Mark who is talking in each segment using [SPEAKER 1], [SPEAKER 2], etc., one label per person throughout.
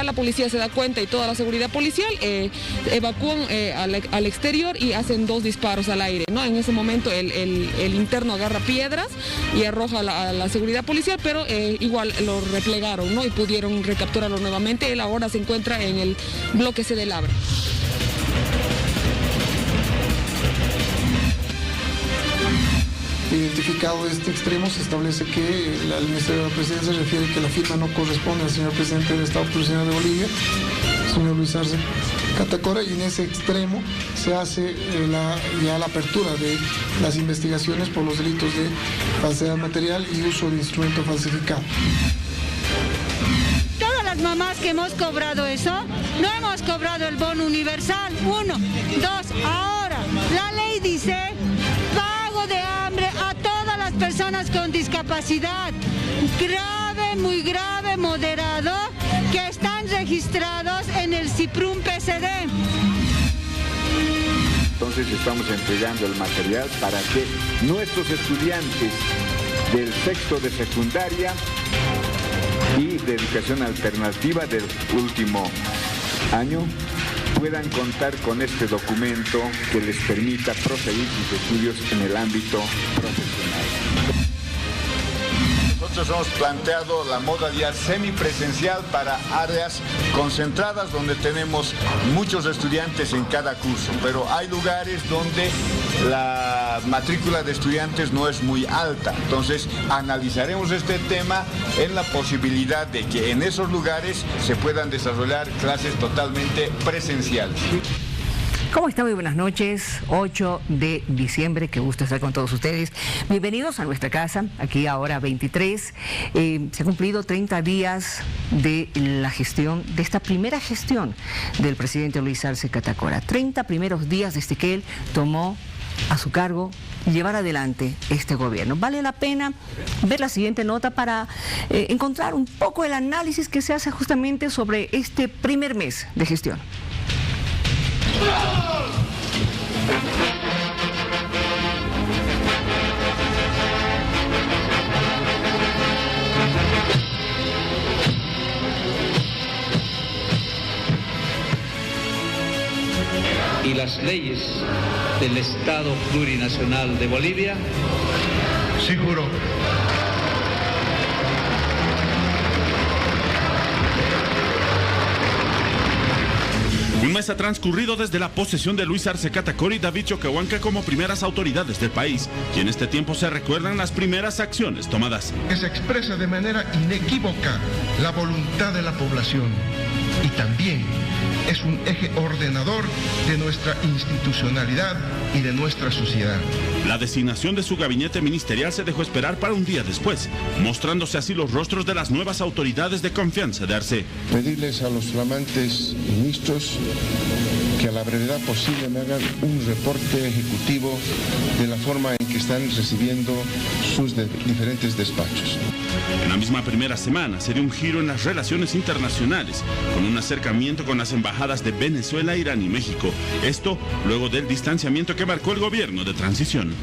[SPEAKER 1] ya la policía se da cuenta y toda la seguridad policial evacúan al exterior y hacen 2 disparos al aire, ¿no? En ese momento el interno agarra piedras y arroja a la seguridad policial, pero igual lo replegaron, ¿no? Y pudieron recapturarlo nuevamente. Él ahora se encuentra en el bloque C de Labra.
[SPEAKER 2] Identificado este extremo, se establece que el Ministerio de la Presidencia refiere que la firma no corresponde al señor presidente del Estado Plurinacional de Bolivia, señor Luis Arce Catacora, y en ese extremo se hace ya la apertura de las investigaciones por los delitos de falsedad material y uso de instrumento falsificado.
[SPEAKER 3] Todas las mamás que hemos cobrado eso, no hemos cobrado el bono universal, 1, 2, ahora la ley dice pago de hambre a todas las personas con discapacidad, grave, muy grave, moderado, que están registrados en el CIPRUM PCD.
[SPEAKER 4] Entonces estamos entregando el material para que nuestros estudiantes del sexto de secundaria y de educación alternativa del último año puedan contar con este documento que les permita proseguir sus estudios en el ámbito profesional. Nosotros hemos planteado la modalidad semipresencial para áreas concentradas donde tenemos muchos estudiantes en cada curso, pero hay lugares donde la matrícula de estudiantes no es muy alta. Entonces analizaremos este tema en la posibilidad de que en esos lugares se puedan desarrollar clases totalmente presenciales.
[SPEAKER 5] ¿Cómo está? Muy buenas noches, 8 de diciembre, qué gusto estar con todos ustedes. Bienvenidos a nuestra casa, aquí ahora 23. Se han cumplido 30 días de la gestión, de esta primera gestión del presidente Luis Arce Catacora. 30 primeros días desde que él tomó a su cargo llevar adelante este gobierno. Vale la pena ver la siguiente nota para encontrar un poco el análisis que se hace justamente sobre este primer mes de gestión.
[SPEAKER 6] Y las leyes del Estado Plurinacional de Bolivia.
[SPEAKER 7] Sí, juro.
[SPEAKER 8] Un mes ha transcurrido desde la posesión de Luis Arce Catacora y David Choquehuanca como primeras autoridades del país, y en este tiempo se recuerdan las primeras acciones tomadas.
[SPEAKER 7] Que se expresa de manera inequívoca la voluntad de la población y también es un eje ordenador de nuestra institucionalidad y de nuestra sociedad.
[SPEAKER 8] La designación de su gabinete ministerial se dejó esperar para un día después, mostrándose así los rostros de las nuevas autoridades de confianza de Arce.
[SPEAKER 9] Pedirles a los flamantes ministros que a la brevedad posible me hagan un reporte ejecutivo de la forma en que están recibiendo sus diferentes despachos.
[SPEAKER 8] En la misma primera semana se dio un giro en las relaciones internacionales, con un acercamiento con las embajadas de Venezuela, Irán y México. Esto luego del distanciamiento que marcó el gobierno de transición.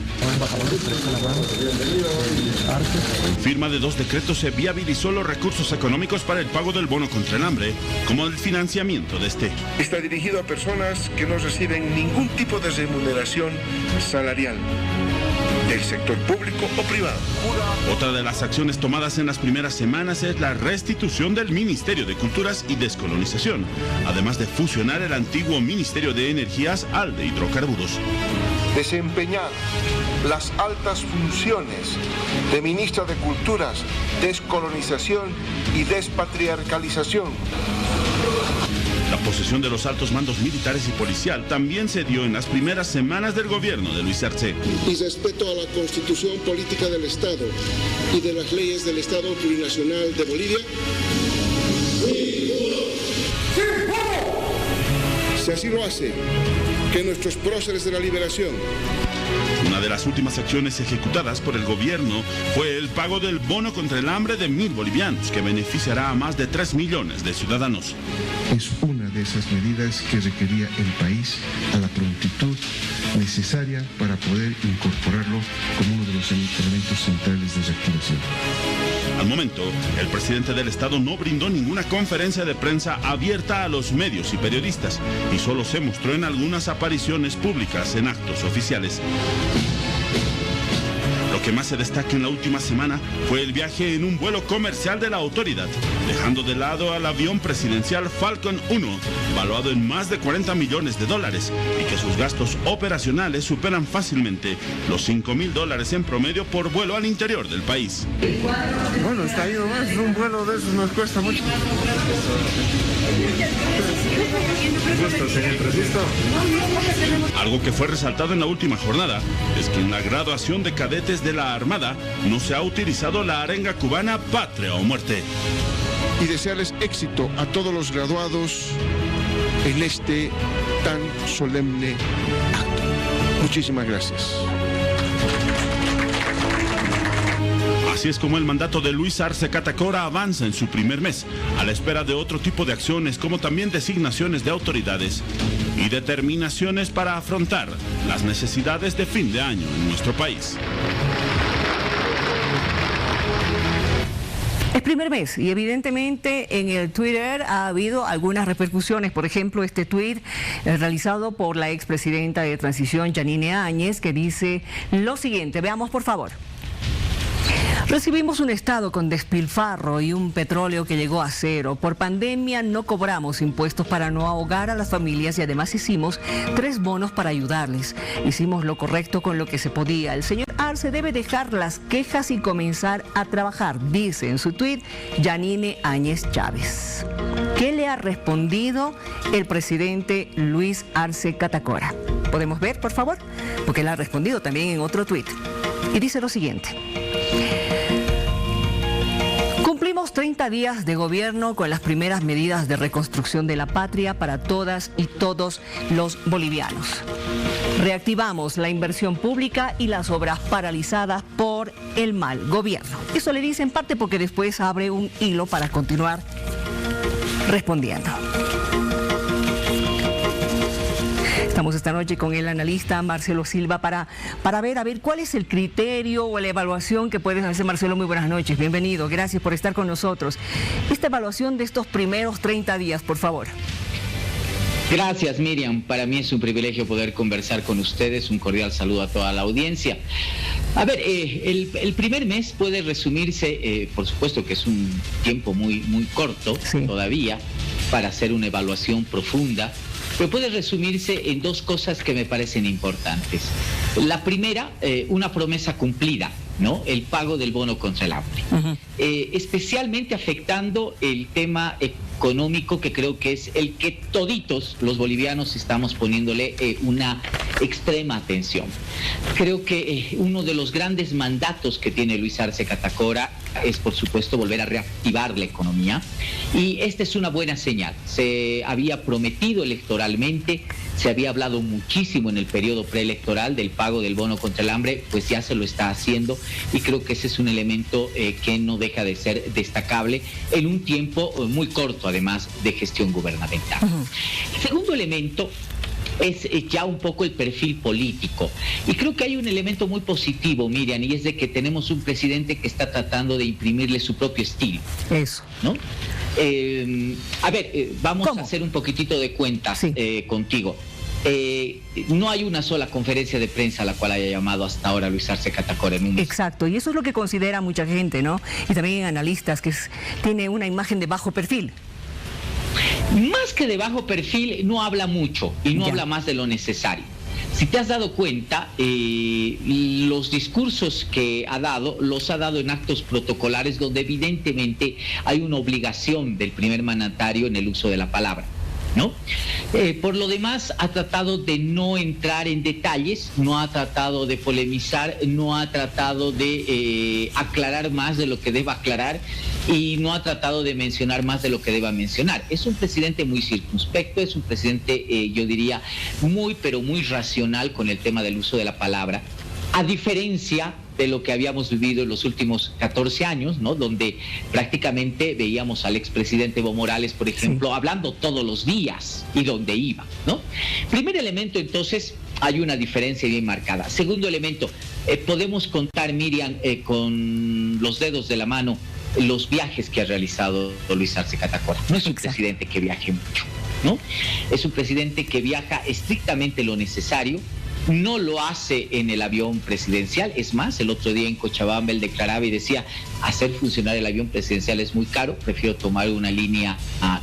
[SPEAKER 8] Firma de 2 decretos se viabilizó los recursos económicos para el pago del bono contra el hambre, como el financiamiento de este.
[SPEAKER 7] Está dirigido a personas que no reciben ningún tipo de remuneración salarial del sector público o privado.
[SPEAKER 8] Otra de las acciones tomadas en las primeras semanas es la restitución del Ministerio de Culturas y Descolonización, además de fusionar el antiguo Ministerio de Energías al de Hidrocarburos.
[SPEAKER 7] Desempeñar las altas funciones de ministra de Culturas, Descolonización y Despatriarcalización.
[SPEAKER 8] La posesión de los altos mandos militares y policial también se dio en las primeras semanas del gobierno de Luis Arce.
[SPEAKER 10] Y respeto a la Constitución Política del Estado y de las leyes del Estado Plurinacional de Bolivia. Si así lo hace, que nuestros próceres de la liberación.
[SPEAKER 8] Una de las últimas acciones ejecutadas por el gobierno fue el pago del bono contra el hambre de 1.000 bolivianos, que beneficiará a más de 3 millones de ciudadanos.
[SPEAKER 9] Es una de esas medidas que requería el país a la prontitud necesaria para poder incorporarlo como uno de los elementos centrales de reactivación.
[SPEAKER 8] Al momento, el presidente del Estado no brindó ninguna conferencia de prensa abierta a los medios y periodistas y solo se mostró en algunas apariciones públicas en actos oficiales. Lo que más se destaca en la última semana fue el viaje en un vuelo comercial de la autoridad, dejando de lado al avión presidencial Falcon 1, valuado en más de $40 millones, y que sus gastos operacionales superan fácilmente los $5.000 en promedio por vuelo al interior del país.
[SPEAKER 9] Bueno, está ahí nomás, un vuelo de esos nos cuesta mucho.
[SPEAKER 8] Algo que fue resaltado en la última jornada es que en la graduación de cadetes de la Armada no se ha utilizado la arenga cubana Patria o Muerte.
[SPEAKER 9] Y desearles éxito a todos los graduados en este tan solemne acto. Muchísimas gracias.
[SPEAKER 8] Así es como el mandato de Luis Arce Catacora avanza en su primer mes, a la espera de otro tipo de acciones, como también designaciones de autoridades y determinaciones para afrontar las necesidades de fin de año en nuestro país.
[SPEAKER 5] Es primer mes y evidentemente en el Twitter ha habido algunas repercusiones. Por ejemplo, este tuit realizado por la expresidenta de Transición, Yanine Áñez, que dice lo siguiente. Veamos, por favor. Recibimos un Estado con despilfarro y un petróleo que llegó a cero. Por pandemia no cobramos impuestos para no ahogar a las familias y además hicimos 3 bonos para ayudarles. Hicimos lo correcto con lo que se podía. El señor Arce debe dejar las quejas y comenzar a trabajar, dice en su tuit Yanine Áñez Chávez. ¿Qué le ha respondido el presidente Luis Arce Catacora? ¿Podemos ver, por favor? Porque él ha respondido también en otro tuit. Y dice lo siguiente. Cumplimos 30 días de gobierno con las primeras medidas de reconstrucción de la patria para todas y todos los bolivianos. Reactivamos la inversión pública y las obras paralizadas por el mal gobierno. Eso le dice en parte porque después abre un hilo para continuar respondiendo. Estamos esta noche con el analista Marcelo Silva para ver cuál es el criterio o la evaluación que puedes hacer. Marcelo, muy buenas noches, bienvenido, gracias por estar con nosotros. Esta evaluación de estos primeros 30 días, por favor.
[SPEAKER 11] Gracias, Miriam. Para mí es un privilegio poder conversar con ustedes. Un cordial saludo a toda la audiencia. A ver, el primer mes puede resumirse, por supuesto que es un tiempo muy corto todavía para hacer una evaluación profunda, pero puede resumirse en 2 cosas que me parecen importantes. La primera, una promesa cumplida, ¿no? El pago del bono contra el hambre. Especialmente afectando el tema económico, que creo que es el que toditos los bolivianos estamos poniéndole una extrema atención. Creo que uno de los grandes mandatos que tiene Luis Arce Catacora es, por supuesto, volver a reactivar la economía, y esta es una buena señal. Se había prometido electoralmente, se había hablado muchísimo en el periodo preelectoral del pago del bono contra el hambre, pues ya se lo está haciendo, y creo que ese es un elemento que no deja de ser destacable en un tiempo muy corto, además, de gestión gubernamental. El segundo elemento es ya un poco el perfil político. Y creo que hay un elemento muy positivo, Miriam, y es de que tenemos un presidente que está tratando de imprimirle su propio estilo.
[SPEAKER 5] Eso.
[SPEAKER 11] ¿No? A ver, vamos a hacer un poquitito de cuentas contigo. No hay una sola conferencia de prensa a la cual haya llamado hasta ahora Luis Arce Catacora en un mes.
[SPEAKER 5] Exacto, y eso es lo que considera mucha gente, ¿no? Y también analistas, que tiene una imagen de bajo perfil.
[SPEAKER 11] Más que de bajo perfil, no habla mucho y no habla más de lo necesario. Si te has dado cuenta, los discursos que ha dado, los ha dado en actos protocolares donde evidentemente hay una obligación del primer mandatario en el uso de la palabra, ¿no? Por lo demás, ha tratado de no entrar en detalles, no ha tratado de polemizar, no ha tratado de aclarar más de lo que deba aclarar, y no ha tratado de mencionar más de lo que deba mencionar. Es un presidente muy circunspecto, es un presidente, yo diría, pero muy racional con el tema del uso de la palabra, a diferencia de lo que habíamos vivido en los últimos 14 años, ¿no? Donde prácticamente veíamos al expresidente Evo Morales, por ejemplo, hablando todos los días y donde iba, ¿no? Primer elemento, entonces, hay una diferencia bien marcada. Segundo elemento, podemos contar, Miriam, con los dedos de la mano los viajes que ha realizado Luis Arce Catacora. No es un presidente que viaje mucho, ¿no? Es un presidente que viaja estrictamente lo necesario. No lo hace en el avión presidencial. Es más, el otro día en Cochabamba él declaraba y decía: hacer funcionar el avión presidencial es muy caro, prefiero tomar una línea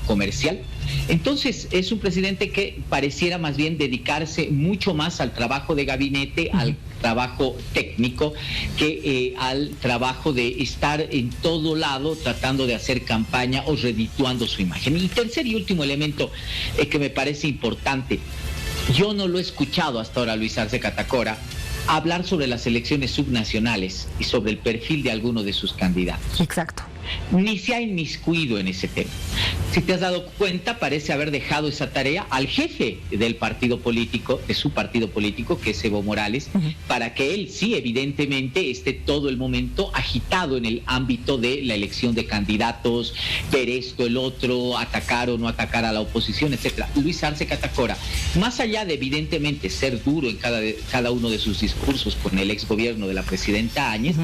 [SPEAKER 11] comercial. Entonces es un presidente que pareciera más bien dedicarse mucho más al trabajo de gabinete, al trabajo técnico, que al trabajo de estar en todo lado tratando de hacer campaña o redituando su imagen. Y tercer y último elemento que me parece importante: yo no lo he escuchado hasta ahora, Luis Arce Catacora, hablar sobre las elecciones subnacionales y sobre el perfil de alguno de sus candidatos.
[SPEAKER 5] Exacto.
[SPEAKER 11] Ni se ha inmiscuido en ese tema. Si te has dado cuenta, parece haber dejado esa tarea al jefe del partido político, de su partido político, que es Evo Morales, para que él sí, evidentemente, esté todo el momento agitado en el ámbito de la elección de candidatos, ver esto, el otro, atacar o no atacar a la oposición, etcétera. Luis Arce Catacora, más allá de evidentemente ser duro en cada uno de sus discursos con el exgobierno de la presidenta Áñez,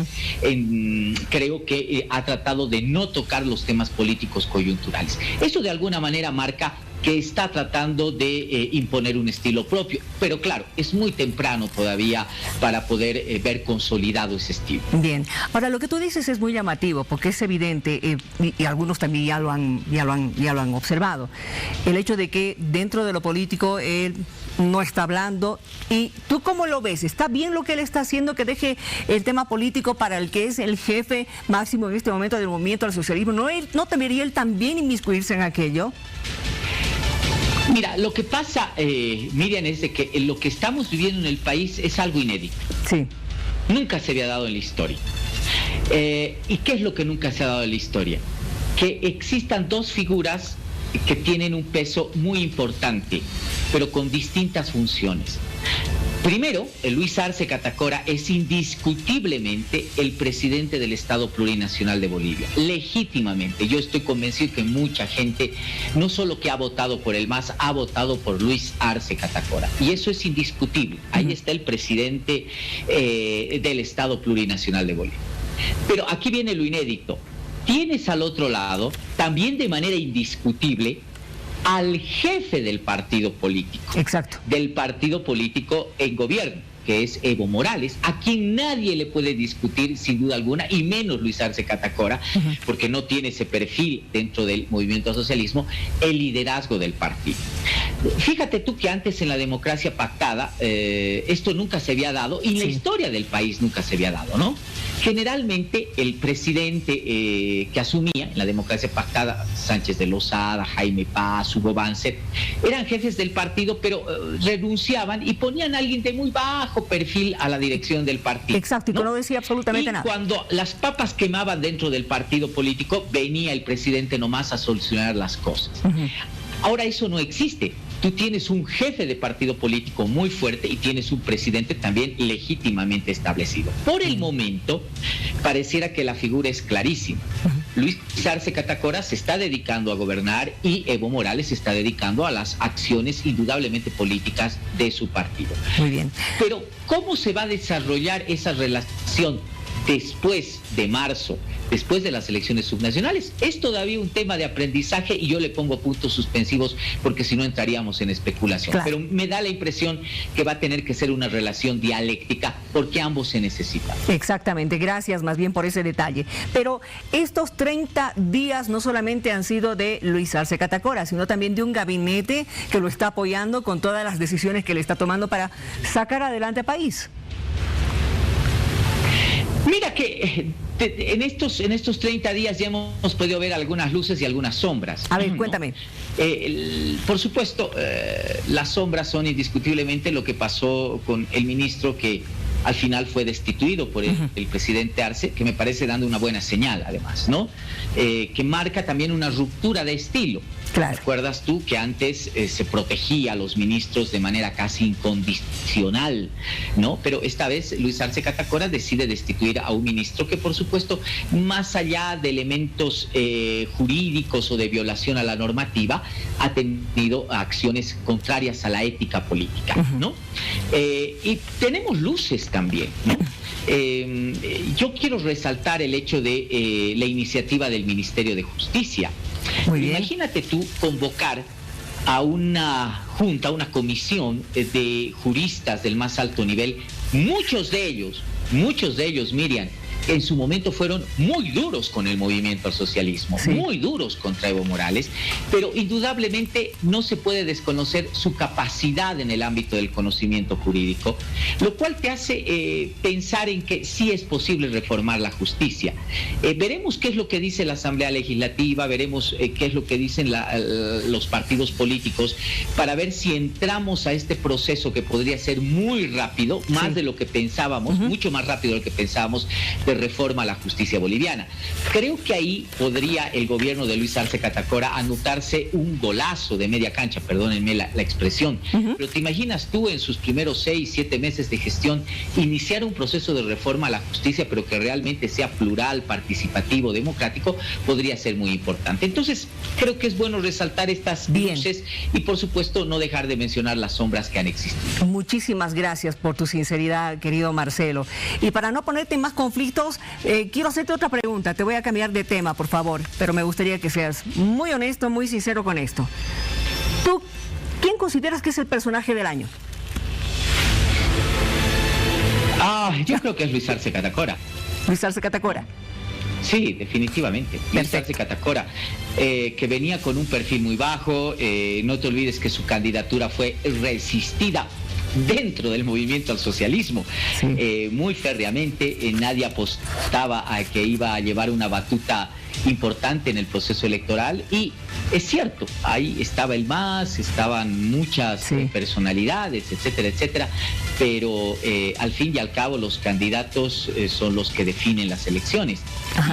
[SPEAKER 11] creo que ha tratado de no tocar los temas políticos coyunturales. Eso de alguna manera marca que está tratando de imponer un estilo propio, pero claro, es muy temprano todavía para poder ver consolidado ese estilo.
[SPEAKER 5] Bien, ahora lo que tú dices es muy llamativo, porque es evidente, y algunos también ya lo han observado, el hecho de que dentro de lo político él no está hablando. ¿Y tú cómo lo ves? ¿Está bien lo que él está haciendo, que deje el tema político para el que es el jefe máximo en este momento del movimiento al socialismo? ¿No debería él también inmiscuirse en aquello?
[SPEAKER 11] Mira, lo que pasa, Miriam, es de que lo que estamos viviendo en el país es algo inédito.
[SPEAKER 5] Sí.
[SPEAKER 11] Nunca se había dado en la historia. ¿Y qué es lo que nunca se ha dado en la historia? Que existan dos figuras que tienen un peso muy importante, pero con distintas funciones. Primero, Luis Arce Catacora es indiscutiblemente el presidente del Estado Plurinacional de Bolivia, legítimamente. Yo estoy convencido que mucha gente, no solo que ha votado por el MAS, ha votado por Luis Arce Catacora, y eso es indiscutible. Ahí está el presidente del Estado Plurinacional de Bolivia. Pero aquí viene lo inédito. Tienes al otro lado, también de manera indiscutible, al jefe del partido político.
[SPEAKER 5] Exacto.
[SPEAKER 11] Del partido político en gobierno, que es Evo Morales, a quien nadie le puede discutir sin duda alguna, y menos Luis Arce Catacora, porque no tiene ese perfil dentro del movimiento socialismo, el liderazgo del partido. Fíjate tú que antes en la democracia pactada esto nunca se había dado, y en la historia del país nunca se había dado, ¿no? Generalmente el presidente que asumía en la democracia pactada, Sánchez de Lozada, Jaime Paz, Hugo Banzer, eran jefes del partido, pero renunciaban y ponían a alguien de muy bajo perfil a la dirección del partido.
[SPEAKER 5] Exacto, y que no decía absolutamente nada.
[SPEAKER 11] Y cuando las papas quemaban dentro del partido político, venía el presidente nomás a solucionar las cosas. Ahora eso no existe. Tú tienes un jefe de partido político muy fuerte y tienes un presidente también legítimamente establecido. Por el momento, pareciera que la figura es clarísima. Luis Arce Catacora se está dedicando a gobernar y Evo Morales se está dedicando a las acciones indudablemente políticas de su partido.
[SPEAKER 5] Muy bien.
[SPEAKER 11] Pero, ¿cómo se va a desarrollar esa relación después de marzo, después de las elecciones subnacionales? Es todavía un tema de aprendizaje y yo le pongo puntos suspensivos porque si no entraríamos en especulación. Claro. Pero me da la impresión que va a tener que ser una relación dialéctica porque ambos se necesitan.
[SPEAKER 5] Exactamente, gracias más bien por ese detalle. Pero estos 30 días no solamente han sido de Luis Arce Catacora, sino también de un gabinete que lo está apoyando con todas las decisiones que le está tomando para sacar adelante al país.
[SPEAKER 11] Mira que en estos 30 días ya hemos podido ver algunas luces y algunas sombras.
[SPEAKER 5] A ver, cuéntame.
[SPEAKER 11] Por supuesto, las sombras son indiscutiblemente lo que pasó con el ministro que al final fue destituido por el presidente Arce, que me parece dando una buena señal además, ¿no? Que marca también una ruptura de estilo.
[SPEAKER 5] Claro.
[SPEAKER 11] ¿Recuerdas tú que antes se protegía a los ministros de manera casi incondicional, ¿no? Pero esta vez Luis Arce Catacora decide destituir a un ministro que, por supuesto, más allá de elementos jurídicos o de violación a la normativa, ha tenido acciones contrarias a la ética política, ¿no? Y tenemos luces también, ¿no? Yo quiero resaltar el hecho de la iniciativa del Ministerio de Justicia. Muy bien. Imagínate tú convocar a una junta, una comisión de juristas del más alto nivel. Muchos de ellos, Miriam, en su momento fueron muy duros con el movimiento al socialismo, muy duros contra Evo Morales, pero indudablemente no se puede desconocer su capacidad en el ámbito del conocimiento jurídico, lo cual te hace pensar en que sí es posible reformar la justicia. Veremos qué es lo que dice la Asamblea Legislativa, veremos qué es lo que dicen los partidos políticos, para ver si entramos a este proceso que podría ser muy rápido, más de lo que pensábamos, mucho más rápido de lo que pensábamos, de reforma a la justicia boliviana. Creo que ahí podría el gobierno de Luis Arce Catacora anotarse un golazo de media cancha, perdónenme la expresión, pero te imaginas tú en sus primeros 6, 7 meses de gestión iniciar un proceso de reforma a la justicia, pero que realmente sea plural, participativo, democrático, podría ser muy importante. Entonces, creo que es bueno resaltar estas luces y, por supuesto, no dejar de mencionar las sombras que han existido.
[SPEAKER 5] Muchísimas gracias por tu sinceridad, querido Marcelo. Y para no ponerte en más conflictos, quiero hacerte otra pregunta. Te voy a cambiar de tema, por favor, pero me gustaría que seas muy honesto, muy sincero con esto. ¿Tú quién consideras que es el personaje del año?
[SPEAKER 11] Yo creo que es Luis Arce Catacora.
[SPEAKER 5] Luis Arce Catacora.
[SPEAKER 11] Sí, definitivamente. Luis Arce Catacora, que venía con un perfil muy bajo. No te olvides que su candidatura fue resistida dentro del movimiento al socialismo, muy férreamente. Nadie apostaba a que iba a llevar una batuta importante en el proceso electoral, y es cierto, ahí estaba el MAS, estaban muchas personalidades, etcétera, etcétera, pero al fin y al cabo los candidatos son los que definen las elecciones.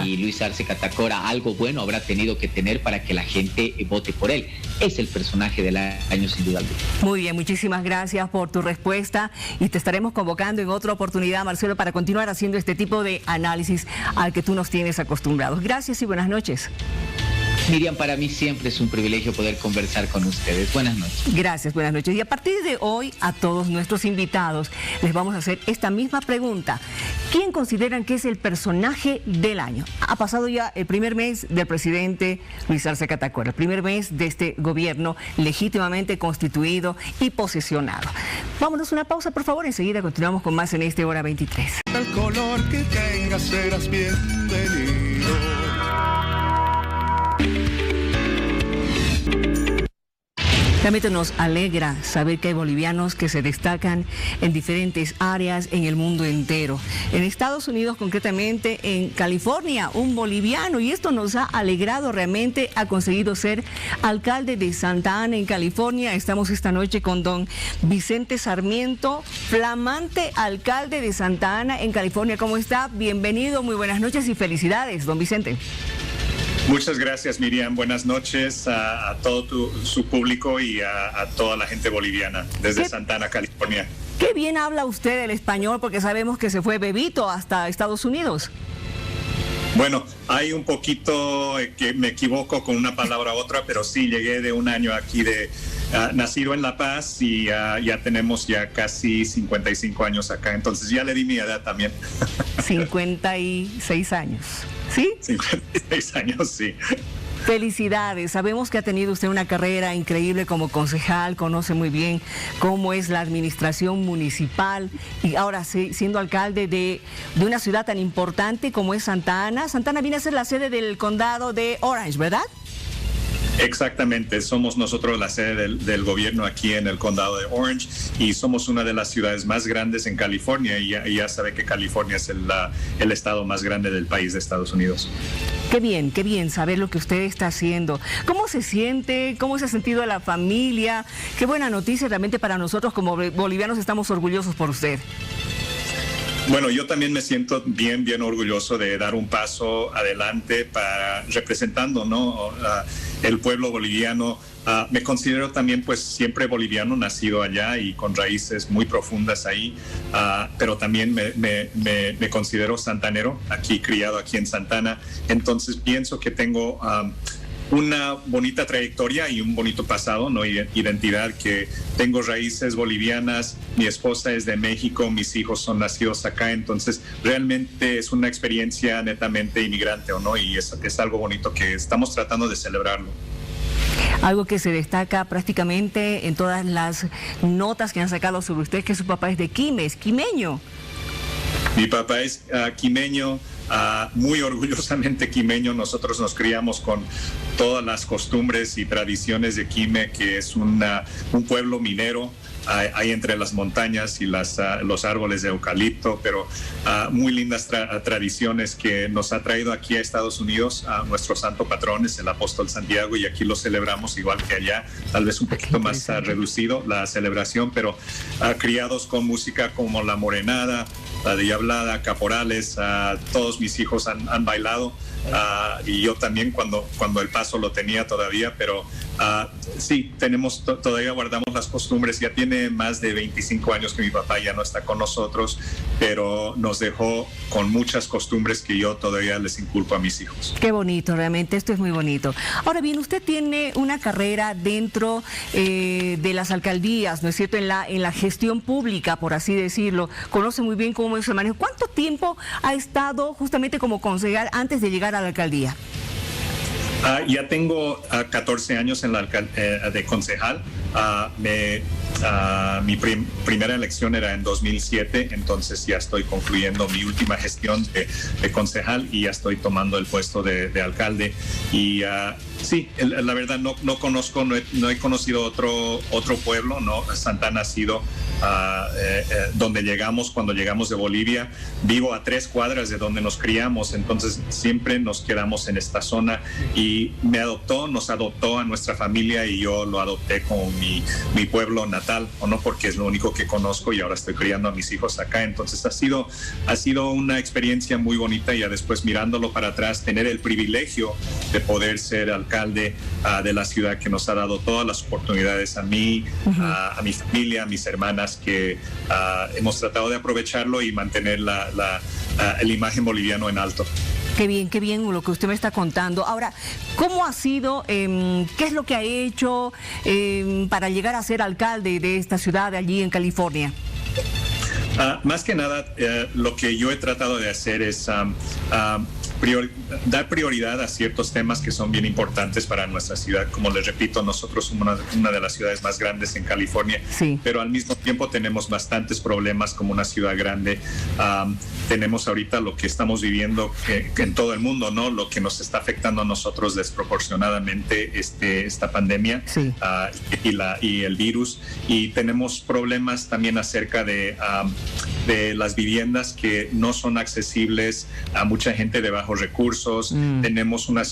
[SPEAKER 11] Y Luis Arce Catacora algo bueno habrá tenido que tener para que la gente vote por él. Es el personaje del año, sin duda alguna.
[SPEAKER 5] Muy bien, muchísimas gracias por tu respuesta, y te estaremos convocando en otra oportunidad, Marcelo, para continuar haciendo este tipo de análisis al que tú nos tienes acostumbrados. Gracias y buenas noches.
[SPEAKER 11] Miriam, para mí siempre es un privilegio poder conversar con ustedes. Buenas noches.
[SPEAKER 5] Gracias, buenas noches. Y a partir de hoy, a todos nuestros invitados les vamos a hacer esta misma pregunta. ¿Quién consideran que es el personaje del año? Ha pasado ya el primer mes del presidente Luis Arce Catacora, el primer mes de este gobierno legítimamente constituido y posesionado. Vámonos a una pausa, por favor. Enseguida continuamos con más en este Hora 23.
[SPEAKER 12] El color que tengas serás bienvenido.
[SPEAKER 5] Realmente nos alegra saber que hay bolivianos que se destacan en diferentes áreas en el mundo entero. En Estados Unidos, concretamente en California, un boliviano, y esto nos ha alegrado realmente, ha conseguido ser alcalde de Santa Ana en California. Estamos esta noche con don Vicente Sarmiento, flamante alcalde de Santa Ana en California. ¿Cómo está? Bienvenido, muy buenas noches y felicidades, don Vicente.
[SPEAKER 13] Muchas gracias, Miriam. Buenas noches a todo su público y a toda la gente boliviana desde Santa Ana, California.
[SPEAKER 5] Qué bien habla usted el español, porque sabemos que se fue bebito hasta Estados Unidos.
[SPEAKER 13] Bueno, hay un poquito que me equivoco con una palabra u otra, pero sí, llegué de un año aquí nacido en La Paz, y ya tenemos ya casi 55 años acá, entonces ya le di mi edad también.
[SPEAKER 5] 56 años, ¿sí?
[SPEAKER 13] 56 años, sí.
[SPEAKER 5] Felicidades, sabemos que ha tenido usted una carrera increíble como concejal, conoce muy bien cómo es la administración municipal, y ahora siendo alcalde de una ciudad tan importante como es Santa Ana. Santa Ana viene a ser la sede del condado de Orange, ¿verdad?
[SPEAKER 13] Exactamente, somos nosotros la sede del gobierno aquí en el condado de Orange, y somos una de las ciudades más grandes en California, y ya sabe que California es el estado más grande del país de Estados Unidos.
[SPEAKER 5] Qué bien saber lo que usted está haciendo. ¿Cómo se siente? ¿Cómo se ha sentido la familia? Qué buena noticia realmente para nosotros como bolivianos, estamos orgullosos por usted.
[SPEAKER 13] Bueno, yo también me siento bien orgulloso de dar un paso adelante representando, ¿no?, el pueblo boliviano. Me considero también pues siempre boliviano, nacido allá y con raíces muy profundas ahí, pero también me considero santanero, criado aquí en Santa Ana. Entonces pienso que tengo una bonita trayectoria y un bonito pasado, ¿no? Identidad, que tengo raíces bolivianas, mi esposa es de México, mis hijos son nacidos acá, entonces realmente es una experiencia netamente inmigrante, ¿no? Y es algo bonito que estamos tratando de celebrarlo.
[SPEAKER 5] Algo que se destaca prácticamente en todas las notas que han sacado sobre usted, que su papá es de Quime, quimeño.
[SPEAKER 13] Mi papá es quimeño, muy orgullosamente quimeño. Nosotros nos criamos con todas las costumbres y tradiciones de Quime, que es un pueblo minero. Hay entre las montañas y los árboles de eucalipto, pero muy lindas tradiciones que nos ha traído aquí a Estados Unidos. Nuestro santo patrón es el apóstol Santiago, y aquí lo celebramos igual que allá, tal vez un poquito más reducido la celebración, pero criados con música como la morenada, la diablada, caporales. Todos mis hijos han bailado, y yo también cuando el paso lo tenía todavía, pero sí, todavía guardamos las costumbres. Ya tiene más de 25 años que mi papá ya no está con nosotros, pero nos dejó con muchas costumbres que yo todavía les inculco a mis hijos.
[SPEAKER 5] Qué bonito, realmente, esto es muy bonito. Ahora bien, usted tiene una carrera dentro de las alcaldías, ¿no es cierto?, en la gestión pública, por así decirlo. Conoce muy bien cómo es el manejo. ¿Cuánto tiempo ha estado justamente como concejal antes de llegar a la alcaldía?
[SPEAKER 13] Ya tengo 14 años en de concejal. Mi primera elección era en 2007, entonces ya estoy concluyendo mi última gestión de concejal y ya estoy tomando el puesto de alcalde. Y sí, la verdad no he conocido otro pueblo, ¿no? Santa Ana ha sido donde llegamos cuando llegamos de Bolivia. Vivo a 3 cuadras de donde nos criamos, entonces siempre nos quedamos en esta zona, y nos adoptó a nuestra familia, y yo lo adopté como mi pueblo natal, ¿o no? Porque es lo único que conozco, y ahora estoy criando a mis hijos acá. Entonces ha sido una experiencia muy bonita, y ya después, mirándolo para atrás, tener el privilegio de poder ser alcalde de la ciudad que nos ha dado todas las oportunidades a mí, a mi familia, a mis hermanas, que hemos tratado de aprovecharlo y mantener la imagen boliviano en alto.
[SPEAKER 5] Qué bien lo que usted me está contando. Ahora, ¿cómo ha sido, qué es lo que ha hecho para llegar a ser alcalde de esta ciudad allí en California?
[SPEAKER 13] Más que nada, lo que yo he tratado de hacer es dar prioridad a ciertos temas que son bien importantes para nuestra ciudad. Como les repito, nosotros somos una de las ciudades más grandes en California, sí, pero al mismo tiempo tenemos bastantes problemas como una ciudad grande. Tenemos ahorita lo que estamos viviendo en todo el mundo, ¿no? Lo que nos está afectando a nosotros desproporcionadamente esta pandemia, sí, y el virus. Y tenemos problemas también acerca de las viviendas que no son accesibles a mucha gente de bajos recursos. Tenemos una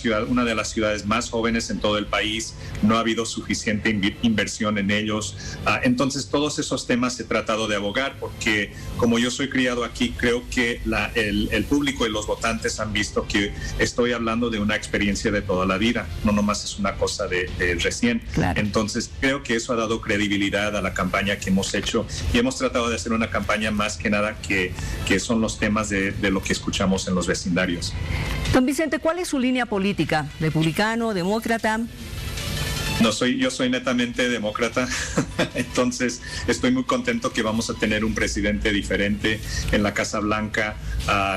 [SPEAKER 13] de las ciudades más jóvenes en todo el país. No ha habido suficiente inversión en ellos. Entonces, todos esos temas he tratado de abogar, porque como yo soy criado aquí, creo que el público y los votantes han visto que estoy hablando de una experiencia de toda la vida, no nomás es una cosa de recién. Claro. Entonces, creo que eso ha dado credibilidad a la campaña que hemos hecho, y hemos tratado de hacer una campaña más que nada que son los temas de lo que escuchamos en los vecindarios.
[SPEAKER 5] Don Vicente, ¿cuál es su línea política? ¿Republicano, demócrata?
[SPEAKER 13] Yo soy netamente demócrata, entonces estoy muy contento que vamos a tener un presidente diferente en la Casa Blanca.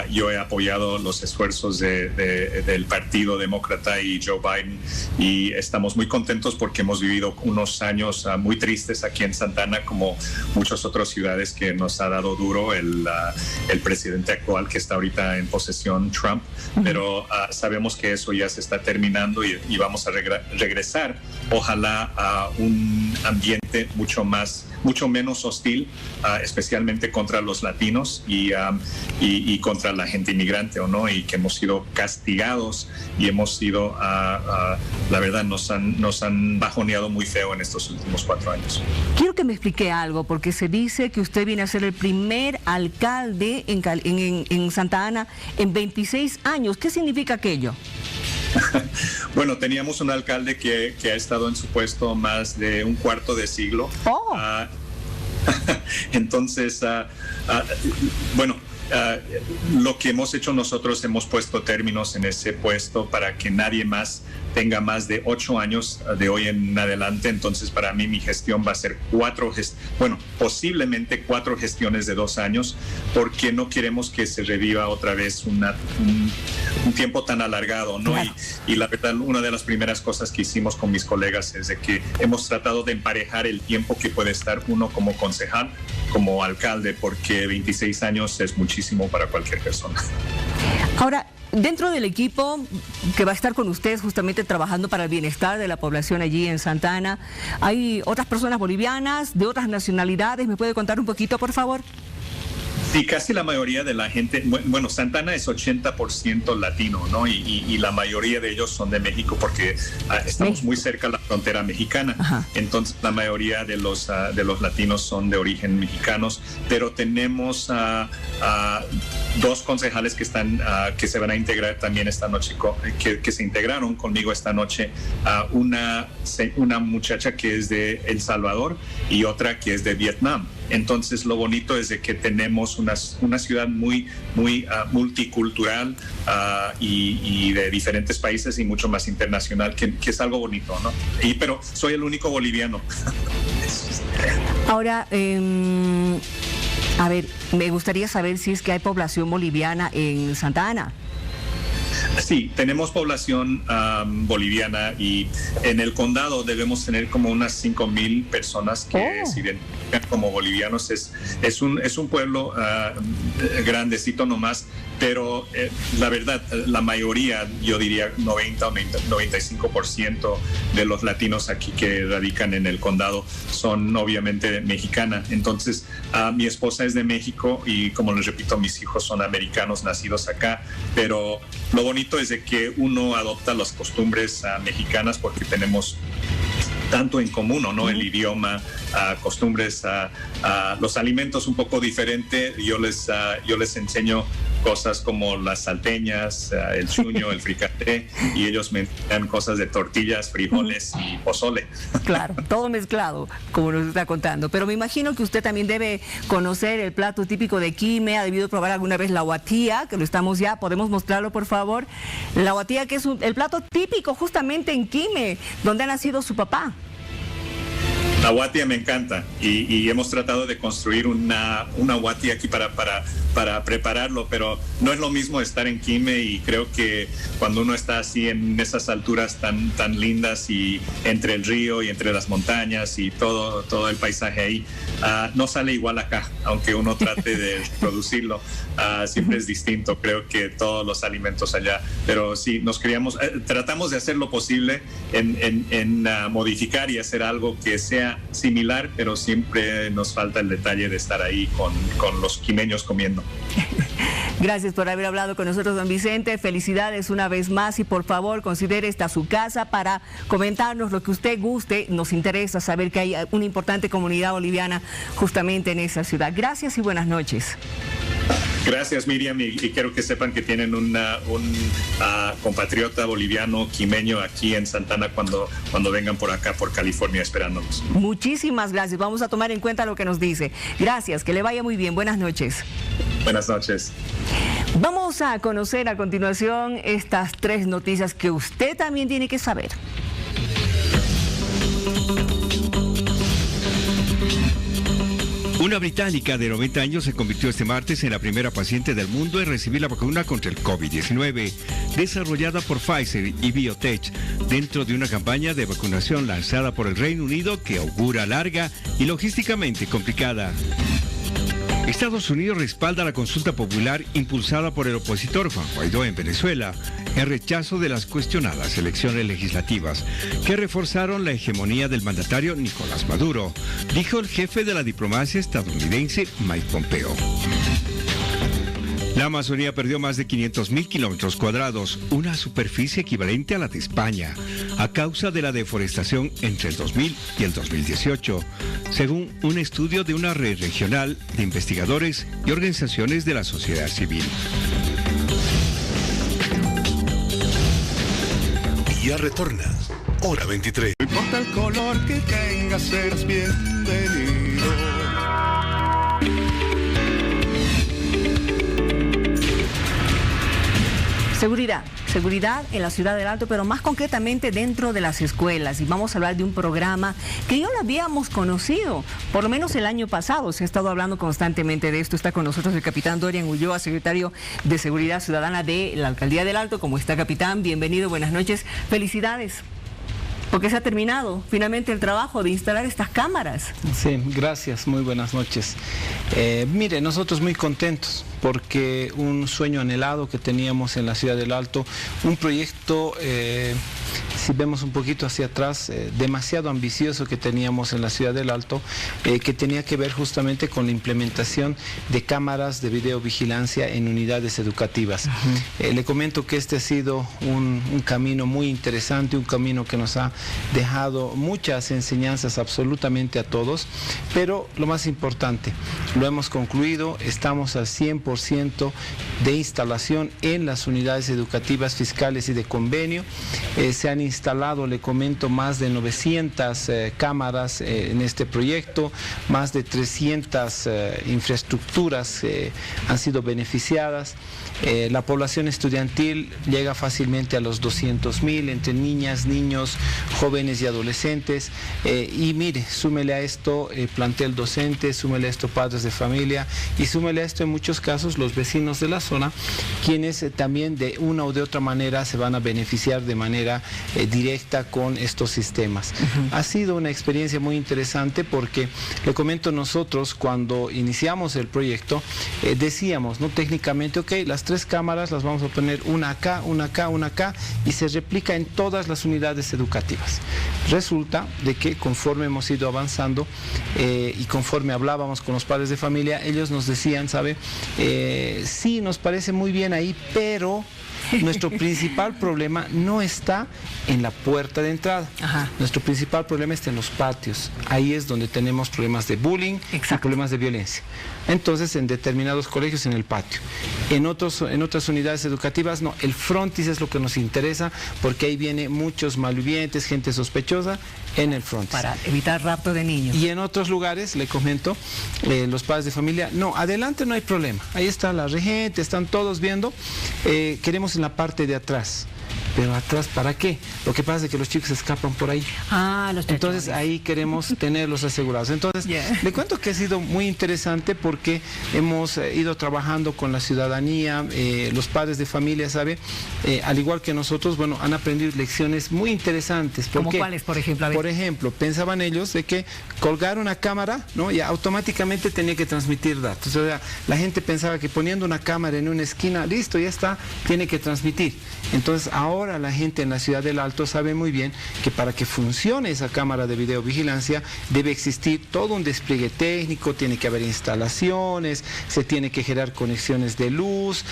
[SPEAKER 13] Yo he apoyado los esfuerzos del Partido Demócrata y Joe Biden, y estamos muy contentos porque hemos vivido unos años muy tristes aquí en Santa Ana, como muchas otras ciudades, que nos ha dado duro el presidente actual que está ahorita en posesión, Trump, pero sabemos que eso ya se está terminando, y vamos a regresar, ojalá, a un ambiente mucho menos hostil, especialmente contra los latinos y contra la gente inmigrante, ¿o no? Y que hemos sido castigados y hemos sido, la verdad, nos han bajoneado muy feo en estos últimos 4 años.
[SPEAKER 5] Quiero que me explique algo, porque se dice que usted viene a ser el primer alcalde en Santa Ana en 26 años. ¿Qué significa aquello?
[SPEAKER 13] Bueno, teníamos un alcalde que ha estado en su puesto más de un cuarto de siglo. Entonces, bueno, lo que hemos hecho nosotros, hemos puesto términos en ese puesto para que nadie más tenga más de 8 años de hoy en adelante. Entonces, para mí, mi gestión va a ser posiblemente 4 gestiones de 2 años, porque no queremos que se reviva otra vez un tiempo tan alargado, ¿no? Claro. Y la verdad, una de las primeras cosas que hicimos con mis colegas es de que hemos tratado de emparejar el tiempo que puede estar uno como concejal, como alcalde, porque 26 años es muchísimo para cualquier persona.
[SPEAKER 5] Ahora, dentro del equipo que va a estar con ustedes justamente trabajando para el bienestar de la población allí en Santa Ana, ¿hay otras personas bolivianas, de otras nacionalidades? ¿Me puede contar un poquito, por favor?
[SPEAKER 13] Sí, casi la mayoría de la gente, bueno, Santa Ana es 80% latino, ¿no? Y la mayoría de ellos son de México porque estamos muy cerca de la frontera mexicana. Ajá. Entonces, la mayoría de los latinos son de origen mexicanos, pero tenemos 2 concejales que se van a integrar también esta noche, que se integraron conmigo esta noche. Una muchacha que es de El Salvador y otra que es de Vietnam. Entonces, lo bonito es de que tenemos una ciudad muy multicultural y de diferentes países y mucho más internacional, que es algo bonito, ¿no? Pero soy el único boliviano.
[SPEAKER 5] Ahora, a ver, me gustaría saber si es que hay población boliviana en Santa Ana.
[SPEAKER 13] Sí, tenemos población boliviana y en el condado debemos tener como unas 5,000 personas que se identifican como bolivianos. Es un pueblo grandecito nomás, pero la verdad, la mayoría, yo diría 90 o 95% de los latinos aquí que radican en el condado son obviamente mexicana. Entonces, mi esposa es de México y, como les repito, mis hijos son americanos nacidos acá, pero lo bonito es de que uno adopta las costumbres mexicanas porque tenemos tanto en común, ¿no? El idioma, costumbres, los alimentos un poco diferente. Yo les enseño cosas como las salteñas, el chuño, el fricate, y ellos me enseñan cosas de tortillas, frijoles y pozole.
[SPEAKER 5] Claro, todo mezclado, como nos está contando. Pero me imagino que usted también debe conocer el plato típico de Quime, ha debido probar alguna vez la huatía, que lo estamos ya, podemos mostrarlo, por favor. La huatía, que es el plato típico justamente en Quime, donde ha nacido su papá.
[SPEAKER 13] La huatia me encanta y hemos tratado de construir una huatia aquí para prepararlo, pero no es lo mismo estar en Quime, y creo que cuando uno está así en esas alturas tan lindas y entre el río y entre las montañas y todo el paisaje ahí, no sale igual acá, aunque uno trate de producirlo, siempre es distinto. Creo que todos los alimentos allá, pero sí, tratamos de hacer lo posible en modificar y hacer algo que sea similar, pero siempre nos falta el detalle de estar ahí con los quimeños comiendo.
[SPEAKER 5] Gracias por haber hablado con nosotros, don Vicente. Felicidades una vez más y por favor considere esta su casa para comentarnos lo que usted guste. Nos interesa saber que hay una importante comunidad boliviana justamente en esa ciudad. Gracias y buenas noches.
[SPEAKER 13] Gracias, Miriam, y quiero que sepan que tienen un compatriota boliviano quimeño aquí en Santa Ana cuando vengan por acá, por California, esperándonos.
[SPEAKER 5] Muchísimas gracias. Vamos a tomar en cuenta lo que nos dice. Gracias, que le vaya muy bien. Buenas noches.
[SPEAKER 13] Buenas noches.
[SPEAKER 5] Vamos a conocer a continuación estas 3 noticias que usted también tiene que saber.
[SPEAKER 14] Una británica de 90 años se convirtió este martes en la primera paciente del mundo en recibir la vacuna contra el COVID-19, desarrollada por Pfizer y BioNTech, dentro de una campaña de vacunación lanzada por el Reino Unido que augura larga y logísticamente complicada. Estados Unidos respalda la consulta popular impulsada por el opositor Juan Guaidó en Venezuela, en rechazo de las cuestionadas elecciones legislativas que reforzaron la hegemonía del mandatario Nicolás Maduro, dijo el jefe de la diplomacia estadounidense Mike Pompeo. La Amazonía perdió más de 500.000 kilómetros cuadrados, una superficie equivalente a la de España, a causa de la deforestación entre el 2000 y el 2018, según un estudio de una red regional de investigadores y organizaciones de la sociedad civil.
[SPEAKER 15] Ya retorna, hora 23.
[SPEAKER 12] No importa el color que tengas, serás bienvenido.
[SPEAKER 5] Seguridad en la ciudad del Alto, pero más concretamente dentro de las escuelas. Y vamos a hablar de un programa que ya lo habíamos conocido, por lo menos el año pasado. Se ha estado hablando constantemente de esto. Está con nosotros el capitán Dorian Ulloa, secretario de Seguridad Ciudadana de la Alcaldía del Alto. ¿Cómo está, capitán? Bienvenido, buenas noches. Felicidades, porque se ha terminado finalmente el trabajo de instalar estas cámaras.
[SPEAKER 15] Sí, gracias, muy buenas noches. Mire, nosotros muy contentos porque un sueño anhelado que teníamos en la ciudad del Alto, un proyecto, si vemos un poquito hacia atrás, demasiado ambicioso que teníamos en la ciudad del Alto, que tenía que ver justamente con la implementación de cámaras de videovigilancia en unidades educativas. Le comento que este ha sido un camino muy interesante, un camino que nos ha dejado muchas enseñanzas absolutamente a todos, pero lo más importante, lo hemos concluido, estamos al 100% de instalación en las unidades educativas fiscales y de convenio. Se han instalado, le comento, más de 900 cámaras en este proyecto, más de 300 infraestructuras han sido beneficiadas. La población estudiantil llega fácilmente a los 200.000 entre niñas, niños, jóvenes y adolescentes. Y mire, súmele a esto plantel docente, súmele a esto padres de familia y súmele a esto en muchos casos los vecinos de la zona, quienes también de una o de otra manera se van a beneficiar de manera directa con estos sistemas. Ha sido una experiencia muy interesante porque, le comento, nosotros cuando iniciamos el proyecto decíamos, ¿no?, técnicamente, ok, las 3 cámaras las vamos a poner una acá, una acá, una acá, y se replica en todas las unidades educativas. Resulta de que conforme hemos ido avanzando y conforme hablábamos con los padres de familia, ellos nos decían, ¿sabe? Sí, nos parece muy bien ahí, pero nuestro principal problema no está en la puerta de entrada. Nuestro principal problema está en los patios. Ahí es donde tenemos problemas de bullying y problemas de violencia. Entonces, en determinados colegios, en el patio. En otras unidades educativas, no. El frontis es lo que nos interesa, porque ahí viene muchos malvivientes, gente sospechosa, en el frontis.
[SPEAKER 5] Para evitar rapto de niños.
[SPEAKER 15] Y en otros lugares, le comento, los padres de familia, no, adelante no hay problema. Ahí está la regente, están todos viendo. Queremos en la parte de atrás. Pero atrás, ¿para qué? Lo que pasa es que los chicos escapan por ahí. Entonces ahí queremos tenerlos asegurados. Entonces, le cuento que ha sido muy interesante porque hemos ido trabajando con la ciudadanía, los padres de familia, ¿sabe? Al igual que nosotros, bueno, han aprendido lecciones muy interesantes.
[SPEAKER 5] ¿Cómo cuáles, por ejemplo? A ver.
[SPEAKER 15] Por ejemplo, pensaban ellos de que colgar una cámara, ¿no?, ya automáticamente tenía que transmitir datos. O sea, la gente pensaba que poniendo una cámara en una esquina, listo, ya está, tiene que transmitir. Entonces, ahora la gente en la ciudad del Alto sabe muy bien que para que funcione esa cámara de videovigilancia debe existir todo un despliegue técnico, tiene que haber instalaciones, se tiene que generar conexiones de luz,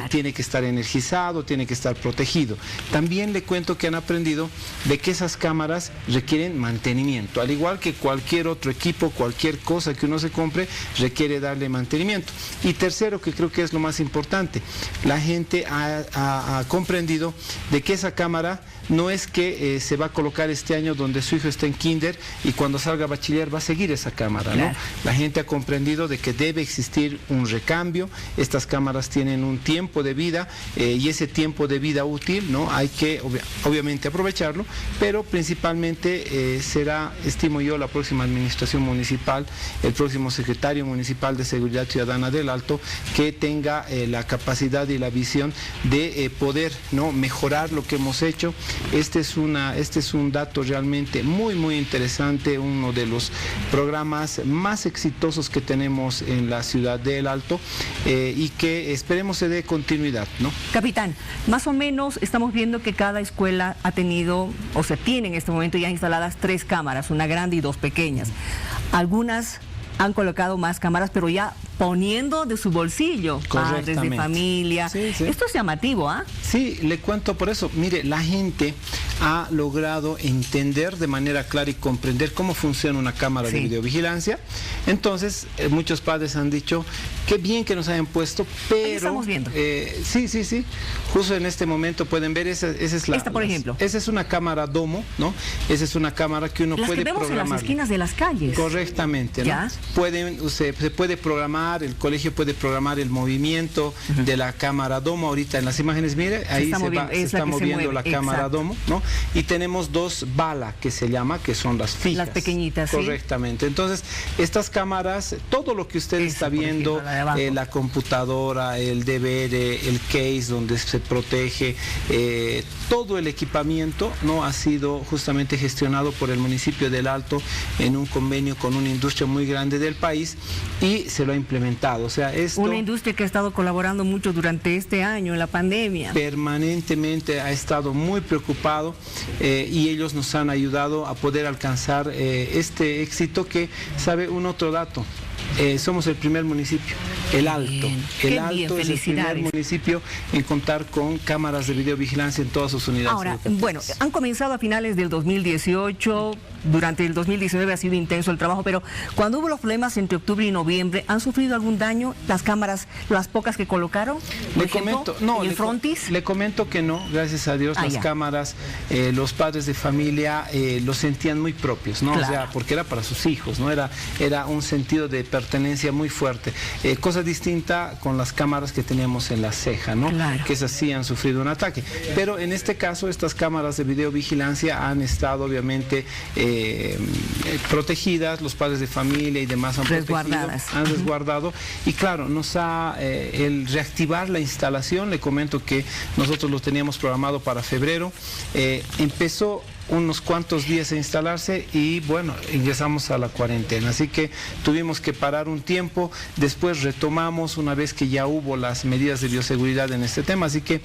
[SPEAKER 15] tiene que estar energizado, tiene que estar protegido. También le cuento que han aprendido de que esas cámaras requieren mantenimiento, al igual que cualquier otro equipo, cualquier cosa que uno se compre, requiere darle mantenimiento. Y tercero, que creo que es lo más importante, la gente ha comprendido de que esa cámara no es que se va a colocar este año donde su hijo está en kinder y cuando salga a bachiller va a seguir esa cámara, ¿no? La gente ha comprendido de que debe existir un recambio, estas cámaras tienen un tiempo de vida y ese tiempo de vida útil, ¿no?, hay que obviamente aprovecharlo, pero principalmente será, estimo yo, la próxima administración municipal, el próximo secretario municipal de Seguridad Ciudadana del Alto, que tenga la capacidad y la visión de poder, ¿no?, mejorar lo que hemos hecho. Este es un dato realmente muy, muy interesante, uno de los programas más exitosos que tenemos en la ciudad del Alto y que esperemos se dé continuidad, ¿no?
[SPEAKER 5] Capitán, más o menos estamos viendo que cada escuela ha tenido, o se tiene en este momento ya instaladas 3 cámaras, una grande y 2 pequeñas. Algunas han colocado más cámaras, pero ya poniendo de su bolsillo, padres de familia. Sí, sí. Esto es llamativo, ¿ah?
[SPEAKER 15] Sí, le cuento por eso. Mire, la gente ha logrado entender de manera clara y comprender cómo funciona una cámara de videovigilancia. Entonces, muchos padres han dicho, qué bien que nos hayan puesto, pero...
[SPEAKER 5] Ahí estamos viendo.
[SPEAKER 15] Sí. Justo en este momento pueden ver, esa es la...
[SPEAKER 5] Esta, por ejemplo.
[SPEAKER 15] Esa es una cámara domo, ¿no? Esa es una cámara que uno puede programar.
[SPEAKER 5] Las que vemos en las esquinas de las calles.
[SPEAKER 15] Correctamente, ¿no?
[SPEAKER 5] ¿Ya?
[SPEAKER 15] Se puede programar, el colegio puede programar el movimiento de la cámara domo. Ahorita en las imágenes, mire, ahí se está moviendo la cámara domo, ¿no? Y tenemos 2 balas que se llama, que son las fijas.
[SPEAKER 5] Las pequeñitas,
[SPEAKER 15] correctamente. Entonces, estas cámaras, todo lo que usted está viendo, la computadora, el DVR, el case donde se protege, todo el equipamiento, ¿no? Ha sido justamente gestionado por el municipio del Alto en un convenio con una industria muy grande del país y se lo ha implementado. O sea,
[SPEAKER 5] una industria que ha estado colaborando mucho durante este año en la pandemia.
[SPEAKER 15] Permanentemente ha estado muy preocupado y ellos nos han ayudado a poder alcanzar este éxito que, ¿sabe un otro dato? Somos el primer municipio, el Alto. El Alto es el primer municipio en contar con cámaras de videovigilancia en todas sus unidades.
[SPEAKER 5] Ahora, bueno, han comenzado a finales del 2018, durante el 2019 ha sido intenso el trabajo, pero cuando hubo los problemas entre octubre y noviembre, ¿han sufrido algún daño las cámaras, las pocas que colocaron?
[SPEAKER 15] Le comento, no,
[SPEAKER 5] ¿el frontis?
[SPEAKER 15] Le comento que no, gracias a Dios, las cámaras, los padres de familia lo sentían muy propios, ¿no? Claro. O sea, porque era para sus hijos, ¿no? Era un sentido de pertenencia muy fuerte. Cosa distinta con las cámaras que teníamos en la ceja, ¿no? Claro. Que esas sí han sufrido un ataque. Pero en este caso, estas cámaras de videovigilancia han estado obviamente protegidas, los padres de familia y demás han resguardado, y claro, nos ha el reactivar la instalación. Le comento que nosotros lo teníamos programado para febrero, empezó unos cuantos días a instalarse y bueno, ingresamos a la cuarentena, así que tuvimos que parar un tiempo, después retomamos una vez que ya hubo las medidas de bioseguridad en este tema, así que